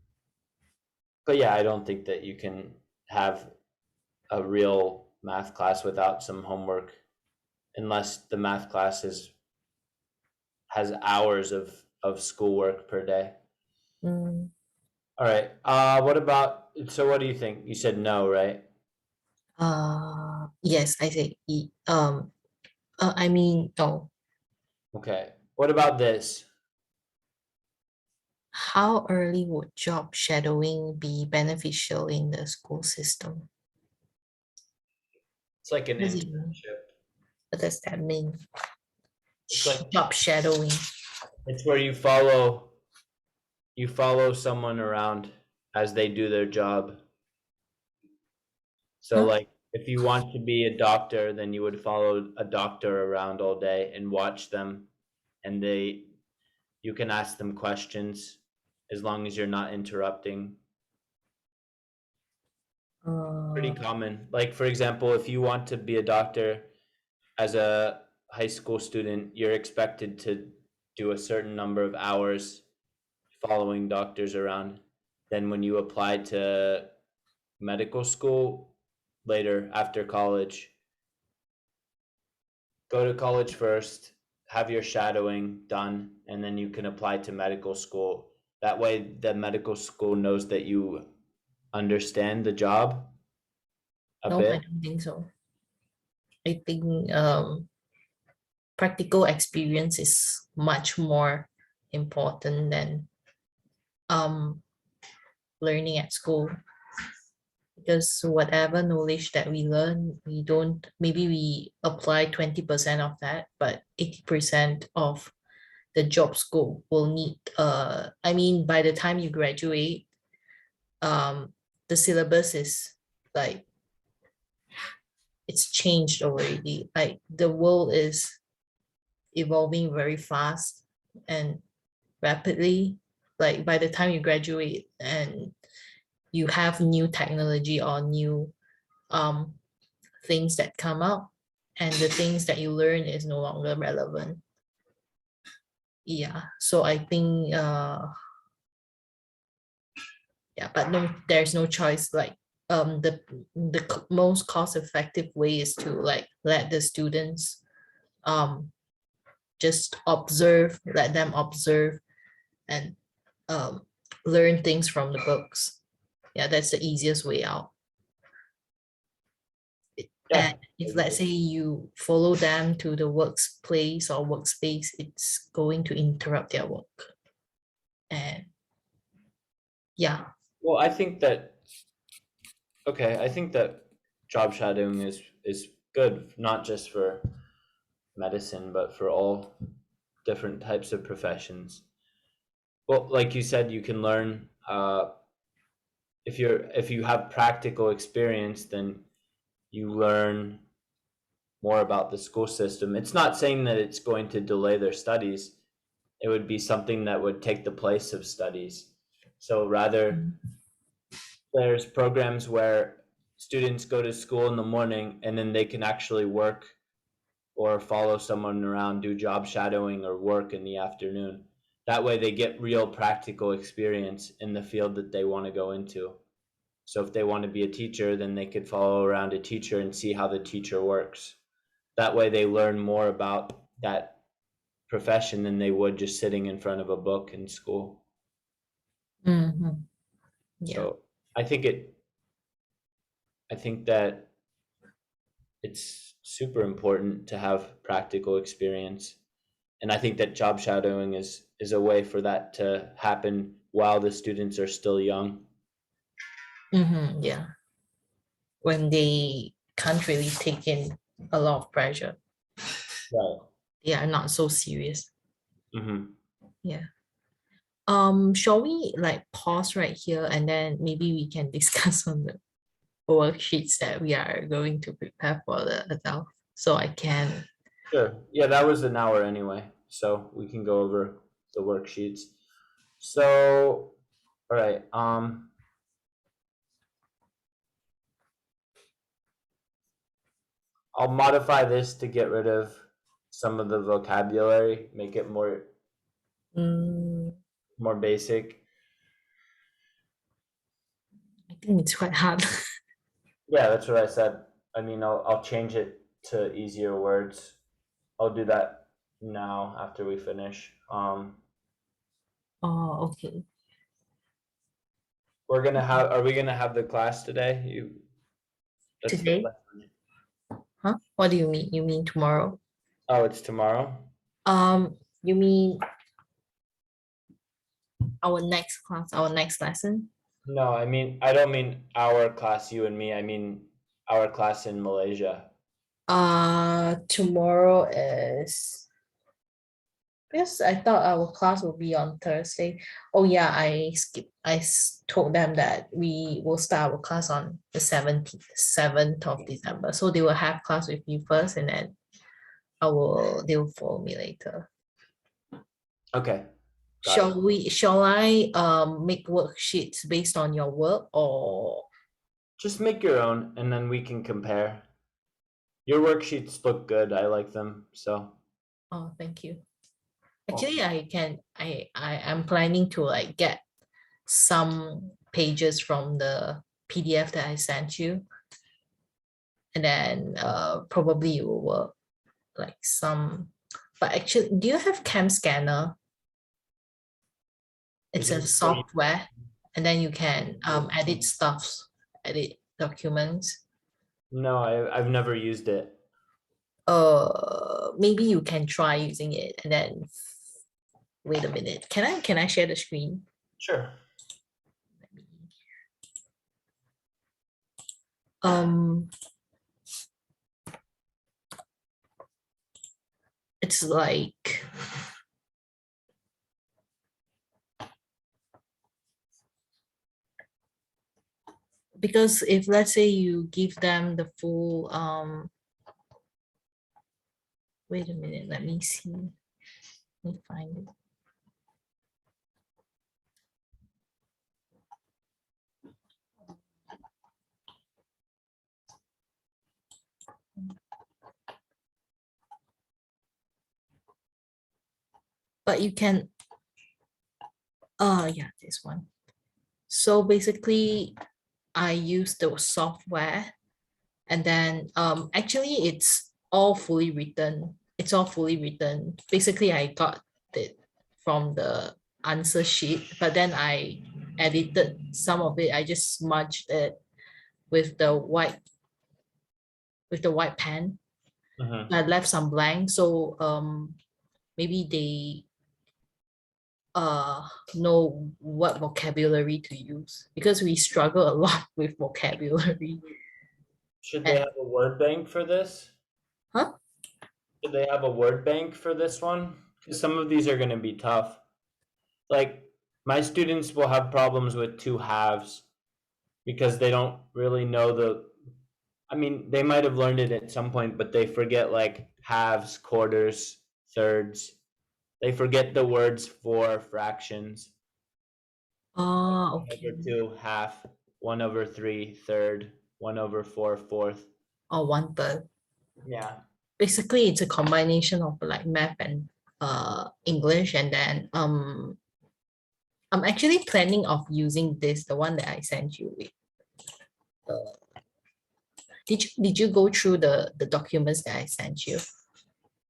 but yeah, I don't think that you can have a real math class without some homework unless the math class has hours of schoolwork per day. Mm, All right. What about so what do you think? You said no, right? yes, I say I mean no. Okay. What about this? How early would job shadowing be beneficial in the school system? It's like an What does it mean? internship. What does that mean? It's like Job shadowing. it's where you follow someone around as they do their job. So Huh? like if you want to be a doctor, then you would follow a doctor around all day and watch them and you can ask them questions as long as you're not interrupting. Pretty Uh, common. Like for example, if you want to be a doctor as a high school student, you're expected to do a certain number of hours following doctors around. Then when you apply to medical school later after college, go to college first, have your shadowing done, and then you can apply to medical school. That way, the medical school knows that you understand the job a no, I bit. don't think so. I think practical experience is much more important than um learning at school, because whatever knowledge that we learn, we don't, maybe we apply 20% of that, but 80% of the job scope will need I mean by the time you graduate, the syllabus is like it's changed already. Like the world is evolving very fast and rapidly. Like by the time you graduate and you have new technology or new um things that come out, and the things that you learn is no longer relevant. Yeah, so I think yeah, but no, there's no choice. Like the most cost effective way is to like let the students um just observe, let them observe and um learn things from the books. Yeah, that's the easiest way out. Yeah. And if let's say you follow them to the workplace or workspace, it's going to interrupt their work. And yeah, Well, I think that okay, I think that job shadowing is good, not just for medicine, but for all. different types of professions. Well, like you said, you can learn if you have practical experience, then you learn more about the school system. It's not saying that it's going to delay their studies. It would be something that would take the place of studies. So rather, there's programs where students go to school in the morning and then they can actually work or follow someone around, do job shadowing or work in the afternoon. That way they get real practical experience in the field that they want to go into. So if they want to be a teacher, then they could follow around a teacher and see how the teacher works. That way they learn more about that profession than they would just sitting in front of a book in school. Mhm. Yeah. So I think that it's super important to have practical experience. And I think that job shadowing is a way for that to happen while the students are still young. Yeah. When they can't really take in a lot of pressure, Right. they are not so serious. Mm-hmm. Yeah. Shall we like pause right here and then maybe we can discuss on the worksheets that we are going to prepare for the adult, so I can. Sure. Yeah, that was an hour anyway, so we can go over the worksheets. So, all right. I'll modify this to get rid of some of the vocabulary, make it more basic. I think it's quite hard. Yeah, that's what I said. I mean, I'll change it to easier words. I'll do that now after we finish. Oh, okay. Are we gonna have the class today? That's the Today? question. Huh? What do you mean? You mean tomorrow? Oh, it's tomorrow? You mean our next class, our next lesson? No, I don't mean our class, you and me. I mean our class in Malaysia. Tomorrow is, because I thought our class will be on Thursday. Oh yeah, I skipped. Told them that we will start our class on the 7th of December. So they will have class with you first and then they will follow me later. Okay. Got it. Shall I make worksheets based on your work, or Just make your own and then we can compare. Your worksheets look good. I like them. So, oh, thank you. Actually, I am planning to like get some pages from the PDF that I sent you, and then probably it will work like some. But actually, do you have Cam Scanner? It's a software, and then you can edit stuffs, edit documents. no, I've never used it. Maybe you can try using it, and then wait a minute. Can I share the screen? Sure. It's like, because if let's say you give them the full wait a minute, let me see. Let me find it. But you can, yeah, this one. So basically, I use the software, and then actually it's all fully written. It's all fully written. Basically, I got it from the answer sheet, but then I edited some of it. I just smudged it with the white pen. I left some blank, so maybe they know what vocabulary to use, because we struggle a lot with vocabulary. Should they have a word bank for this? Huh? Should they have a word bank for this one? Some of these are going to be tough. Like my students will have problems with two halves because they don't really know I mean, they might have learned it at some point, but they forget like halves, quarters, thirds. They forget the words for fractions. Oh, 1/2, half, 1/3, third, 1/4, fourth. or 1/3. Yeah. Basically, it's a combination of like math and English, and then I'm actually planning of using this, the one that I sent you with. Did you go through the documents that I sent you,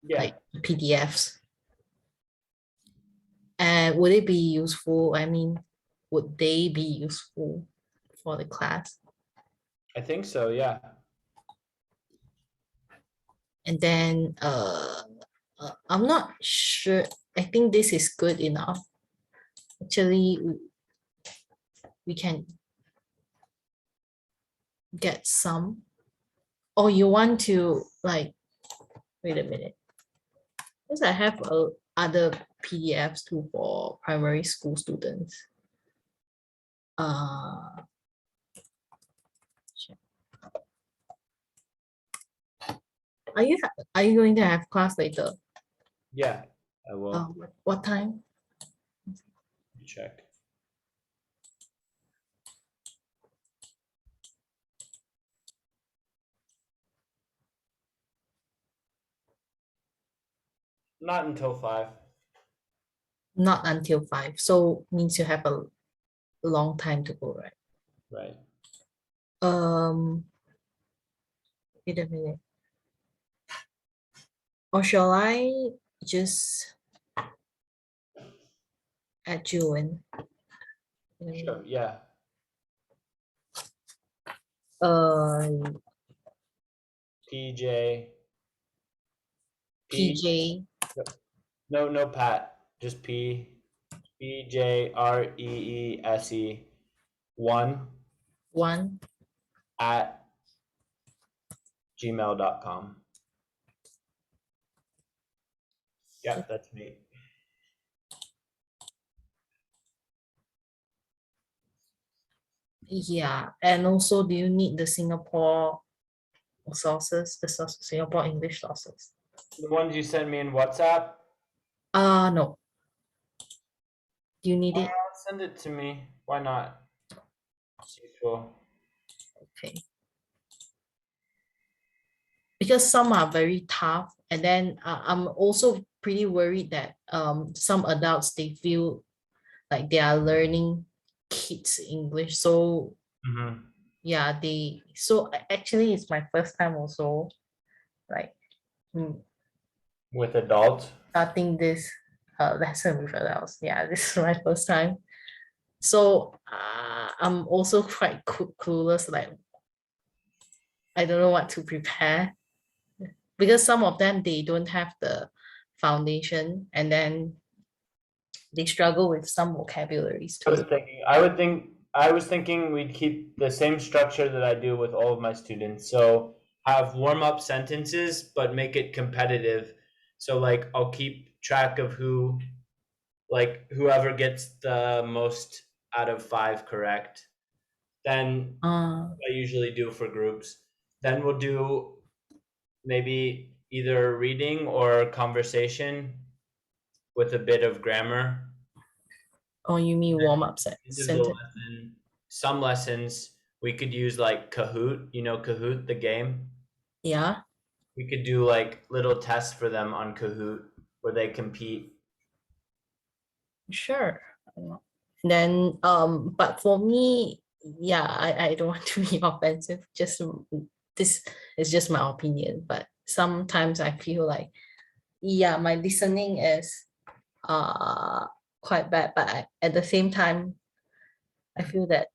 Yeah. like PDFs? And would it be useful? I mean, would they be useful for the class? I think so. Yeah. And then I'm not sure. I think this is good enough. Actually, we can get some. Or you want to like, wait a minute. Because I have other PDFs too for primary school students. Check. Are you going to have class later? Yeah. I will What time? check. Not until 5. Not until 5. So means you have a long time to go, right? Right. Wait a minute. Or shall I just add you in? Sure. Yeah. PJ. PJ No, Pat. Just PJREESE 1 1. at gmail.com. Yeah, that's me. Yeah, and also, do you need the Singapore sources, the Singapore English sources? The ones you sent me in WhatsApp, No. Do you need it? send it to me. Why not? It's useful. Okay. Because some are very tough, and then I'm also pretty worried that some adults, they feel like they are learning kids English. So Mhm. yeah, actually it's my first time also, like With adults. starting this lesson with adults. Yeah, this is my first time. So I'm also quite clueless, like I don't know what to prepare, because some of them, they don't have the foundation, and then they struggle with some vocabularies I was too. thinking, I was thinking we'd keep the same structure that I do with all of my students. So have warm up sentences, but make it competitive. So like I'll keep track of whoever gets the most out of 5 correct. Then Uh, I usually do for groups. Then we'll do maybe either reading or conversation with a bit of grammar. or you mean warm up End of the sentence? lesson, some lessons we could use like Kahoot, Kahoot, the game. Yeah, We could do like little tests for them on Kahoot where they compete. sure. Then but for me, yeah, I don't want to be offensive. Just this is just my opinion, but sometimes I feel like, yeah, my listening is uh quite bad, but at the same time, I feel that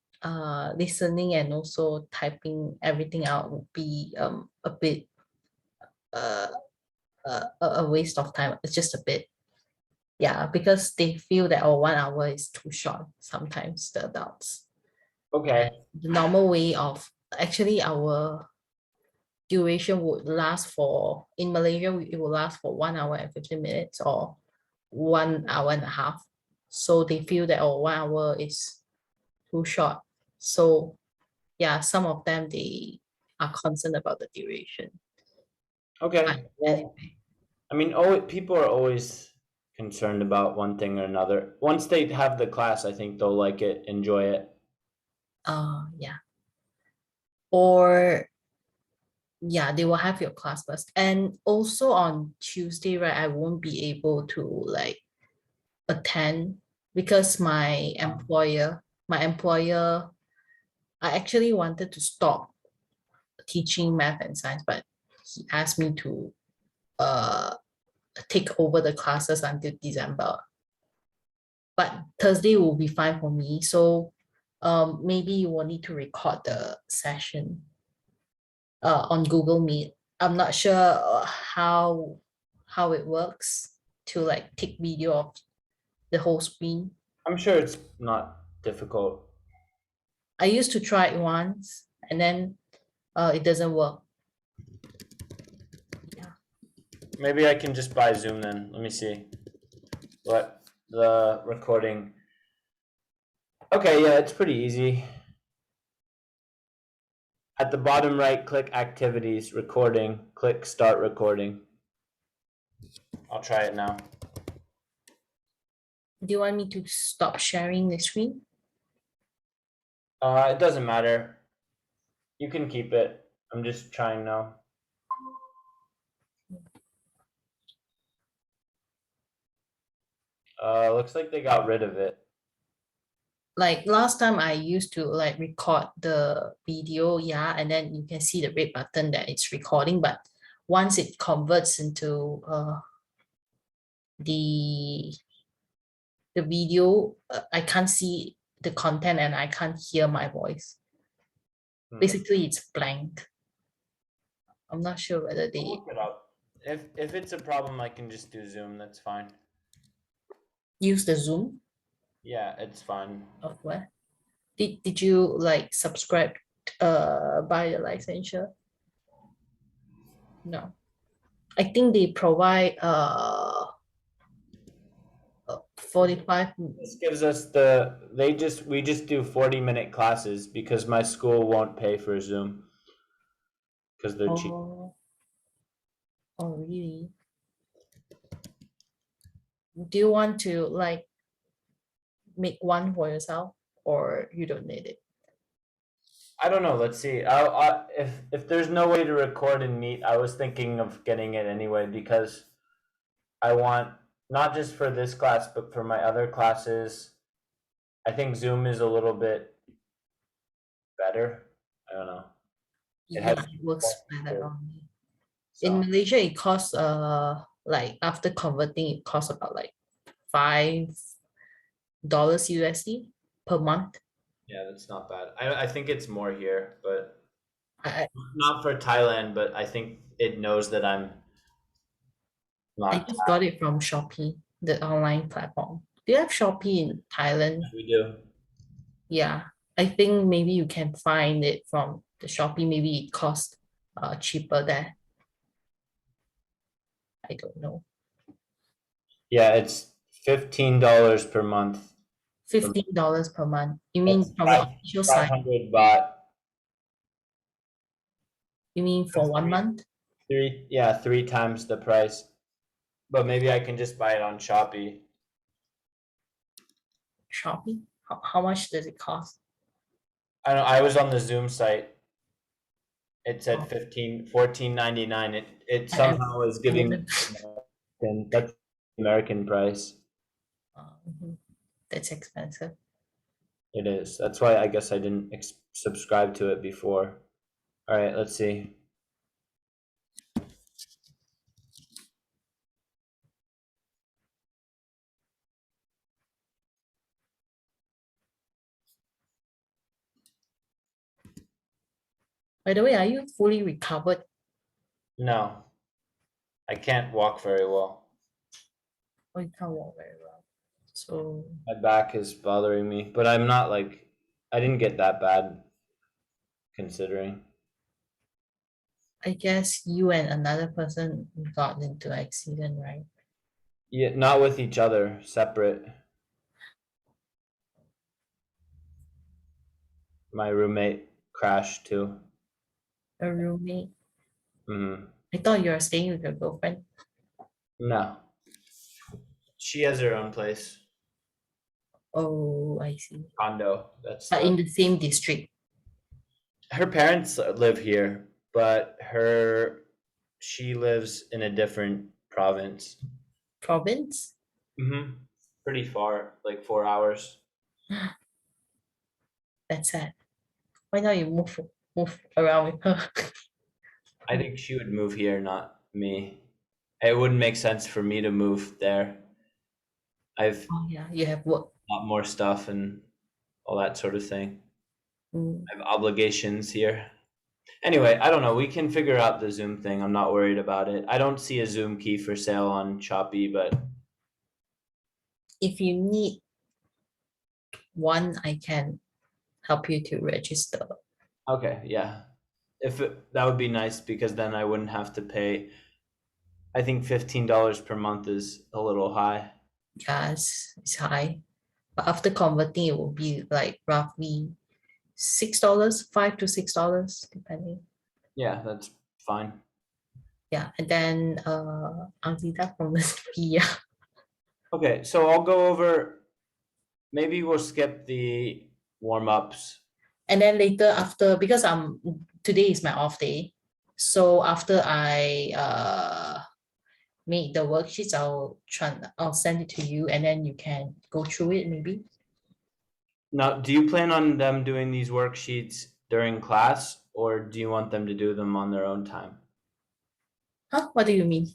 listening and also typing everything out would be a bit uh, a waste of time. It's just a bit, yeah, because they feel that 1 hour is too short sometimes, the adults. Okay. The normal way of, actually, our duration would last for, in Malaysia, it will last for 1 hour and 15 minutes, or 1 hour and a half. So they feel that, oh, 1 hour is too short. So yeah, some of them, they are concerned about the duration. Okay. But Well, anyway, I mean, people are always concerned about one thing or another. Once they have the class, I think they'll like it, enjoy it. yeah. Or yeah, they will have your class first. And also on Tuesday, right, I won't be able to like attend because my employer, I actually wanted to stop teaching math and science, but he asked me to uh take over the classes until December. But Thursday will be fine for me. So maybe you will need to record the session on Google Meet. I'm not sure how it works to like take video of the whole screen. I'm sure it's not difficult. I used to try it once and then it doesn't work. Yeah. Maybe I can just buy Zoom then. Let me see what the recording. Okay, yeah, it's pretty easy. At the bottom right, click activities, recording, click start recording. I'll try it now. Do you want me to stop sharing the screen? It doesn't matter. You can keep it. I'm just trying now. Looks like they got rid of it. Like last time I used to like record the video, yeah, and then you can see the red button that it's recording, but once it converts into the video, I can't see the content and I can't hear my voice. Basically, it's blank. I'm not sure whether I'll they look it up. If it's a problem, I can just do Zoom. That's fine. use the Zoom Yeah, it's fine. software. Did you like subscribe buy the licensure? No. I think they provide 45. This gives us we just do 40-minute classes because my school won't pay for Zoom because they're cheap. Oh, really? Do you want to like make one for yourself or you don't need it? I don't know. Let's see. If there's no way to record and meet, I was thinking of getting it anyway because I want not just for this class but for my other classes. I think Zoom is a little bit better. I don't know. It Yeah, has it works better on me. In so Malaysia, it costs like after converting, it costs about like $5 USD per month. yeah, that's not bad. I think it's more here, but I not for Thailand. But I think it knows that I'm I not. just got it from Shopee, the online platform. Do you have Shopee in Thailand? We do. Yeah, I think maybe you can find it from the Shopee. Maybe it costs cheaper there. I don't know. Yeah, it's $15 per month. $15 per month. You mean That's from the official site? 500 baht. You mean for 1 month? Three times the price. But maybe I can just buy it on Shopee. Shopee? How much does it cost? I don't, I was on the Zoom site. It said Oh. 14.99. It I somehow is giving wouldn't. that's the American price. Mhm. That's expensive. It is. That's why I guess I didn't subscribe to it before. All right, let's see. By the way, are you fully recovered? No, I can't walk very well. Oh, you can't walk very well. So My back is bothering me, but I'm not like I didn't get that bad considering. I guess you and another person got into accident, right? Yeah, not with each other, separate. My roommate crashed too. A roommate. Hmm. I thought you were staying with your girlfriend. No, she has her own place, Oh, I see. condo. That's But the in the same district. her parents live here, but she lives in a different province. Province? Hmm. Pretty far, like 4 hours. That's sad. Why not you move around with her? I think she would move here, not me. It wouldn't make sense for me to move there. I've Oh yeah, you have work. a lot more stuff and all that sort of thing. Mm. I have obligations here. Anyway, I don't know. We can figure out the Zoom thing. I'm not worried about it. I don't see a Zoom key for sale on Shopee, but If you need one, I can help you to register. okay, yeah. That would be nice because then I wouldn't have to pay. I think $15 per month is a little high. Yes, it's high. But after converting, it will be like roughly $6, $5 to $6, depending. Yeah, that's fine. Yeah, and then I'll deduct from the fee. Yeah. Okay, so I'll go over. Maybe we'll skip the warm ups. And then later after, because today is my off day. So after I make the worksheets, I'll send it to you and then you can go through it maybe. Now, do you plan on them doing these worksheets during class, or do you want them to do them on their own time? Huh? What do you mean?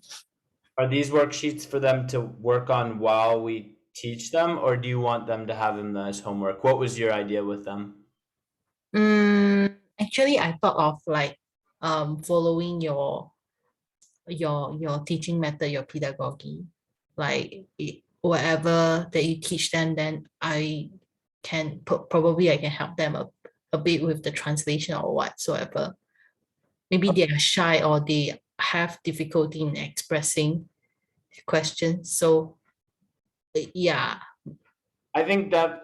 Are these worksheets for them to work on while we teach them, or do you want them to have them as homework? What was your idea with them? Actually, I thought of like following your teaching method, your pedagogy, like whatever that you teach them, then I can probably I can help them a bit with the translation or whatsoever. Maybe they are shy or they have difficulty in expressing questions. So yeah, I think that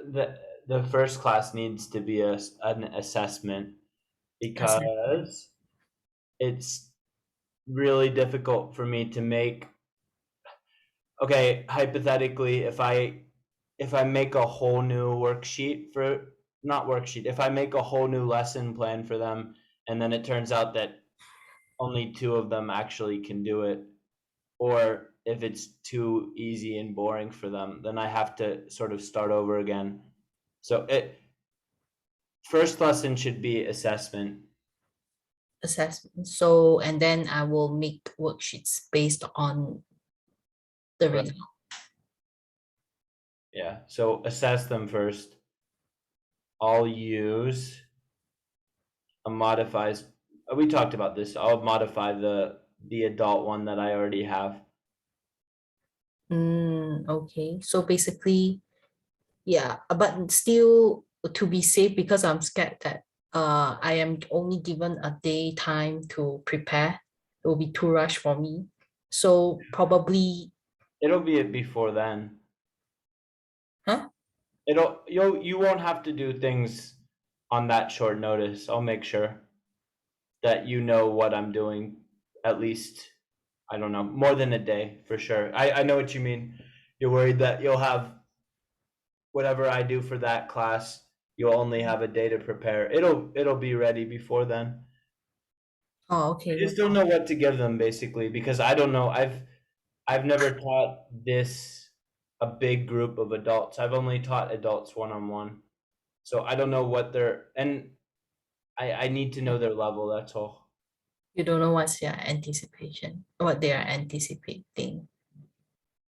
the first class needs to be an assessment because it's really difficult for me to make. Okay, hypothetically, if I make a whole new worksheet for not worksheet, if I make a whole new lesson plan for them, and then it turns out that only two of them actually can do it, or if it's too easy and boring for them, then I have to sort of start over again. So first lesson should be assessment. assessment. So and then I will make worksheets based on the Right. result. Yeah. So assess them first. I'll use a modifies. We talked about this. I'll modify the adult one that I already have. Okay. So basically, yeah, but still to be safe because I'm scared that I am only given a day time to prepare. It will be too rush for me. So probably, It'll be it before then. huh? You won't have to do things on that short notice. I'll make sure that you know what I'm doing at least, I don't know, more than a day for sure. I know what you mean. You're worried that you'll have whatever I do for that class, you'll only have a day to prepare. It'll be ready before then. Oh, okay. I No just don't know problem. what to give them basically because I don't know. I've never taught this a big group of adults. I've only taught adults one on one. So I don't know what they're and I need to know their level, that's all. You don't know what's their anticipation, what they are anticipating.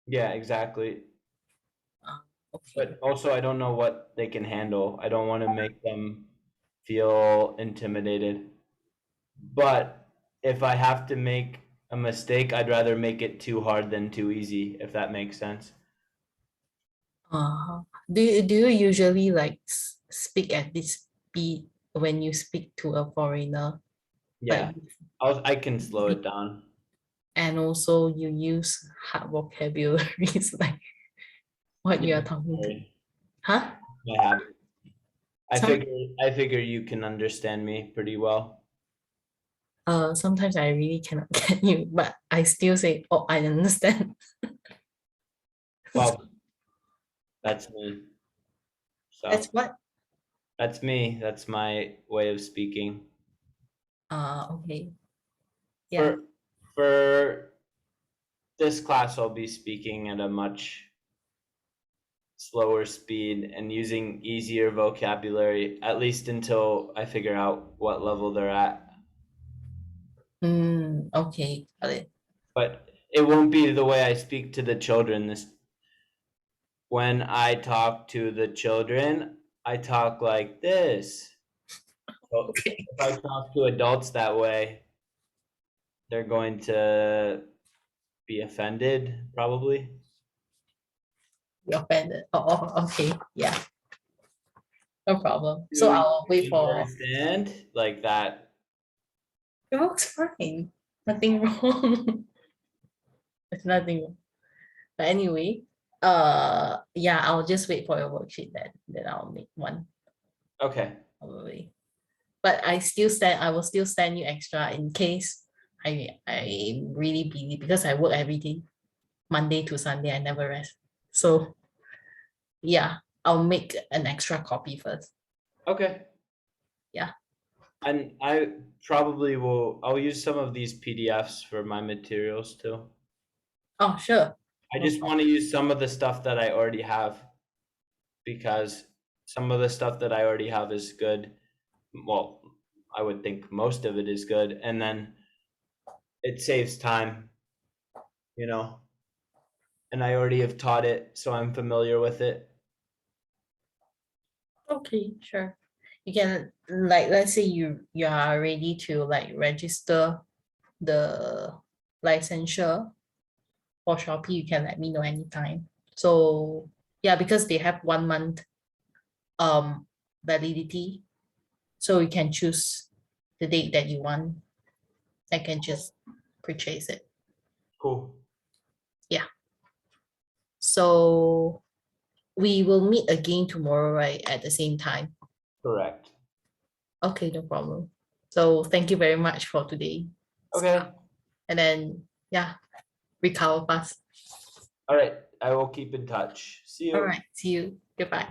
Yeah, exactly. Ah, okay. But also I don't know what they can handle. I don't want to make them feel intimidated. But if I have to make a mistake, I'd rather make it too hard than too easy, if that makes sense. Do you usually like speak at this speed when you speak to a foreigner? Yeah, Like I can slow it down. and also you use hard vocabularies like what you are talking to. Sorry, Huh? I have. Some I figure you can understand me pretty well. sometimes I really cannot get you, but I still say, oh, I understand. Well, that's me. So That's what. that's me. That's my way of speaking. Okay. Yeah. For this class, I'll be speaking at a much slower speed and using easier vocabulary, at least until I figure out what level they're at. Okay, got it. But it won't be the way I speak to the children. This when I talk to the children, I talk like this. So Okay. if I talk to adults that way, they're going to be offended, probably. You're offended. Oh, okay. Yeah. No problem. Do So I'll wait you for understand? Like that. it looks fine. Nothing wrong. There's nothing wrong. But anyway, yeah, I'll just wait for your worksheet then. Then I'll make one Okay. probably. But I will still send you extra in case I really busy because I work every day, Monday to Sunday, I never rest. So yeah, I'll make an extra copy first. Okay. Yeah. And I probably will, I'll use some of these PDFs for my materials too. Oh, sure. I No just want to use some of the stuff that I already have because some of the stuff that I already have is good. Well, I would think most of it is good. And then it saves time, you know, and I already have taught it, so I'm familiar with it. Okay, sure. You can like let's say you are ready to like register the licensure for Shopee, you can let me know anytime. So yeah, because they have 1 month validity. So you can choose the date that you want. I can just purchase it. Cool. So we will meet again tomorrow, right? At the same time. Correct. Okay, no problem. So thank you very much for today. Okay. And then yeah, recover fast. All right. I will keep in touch. See you. All right, see you. Goodbye.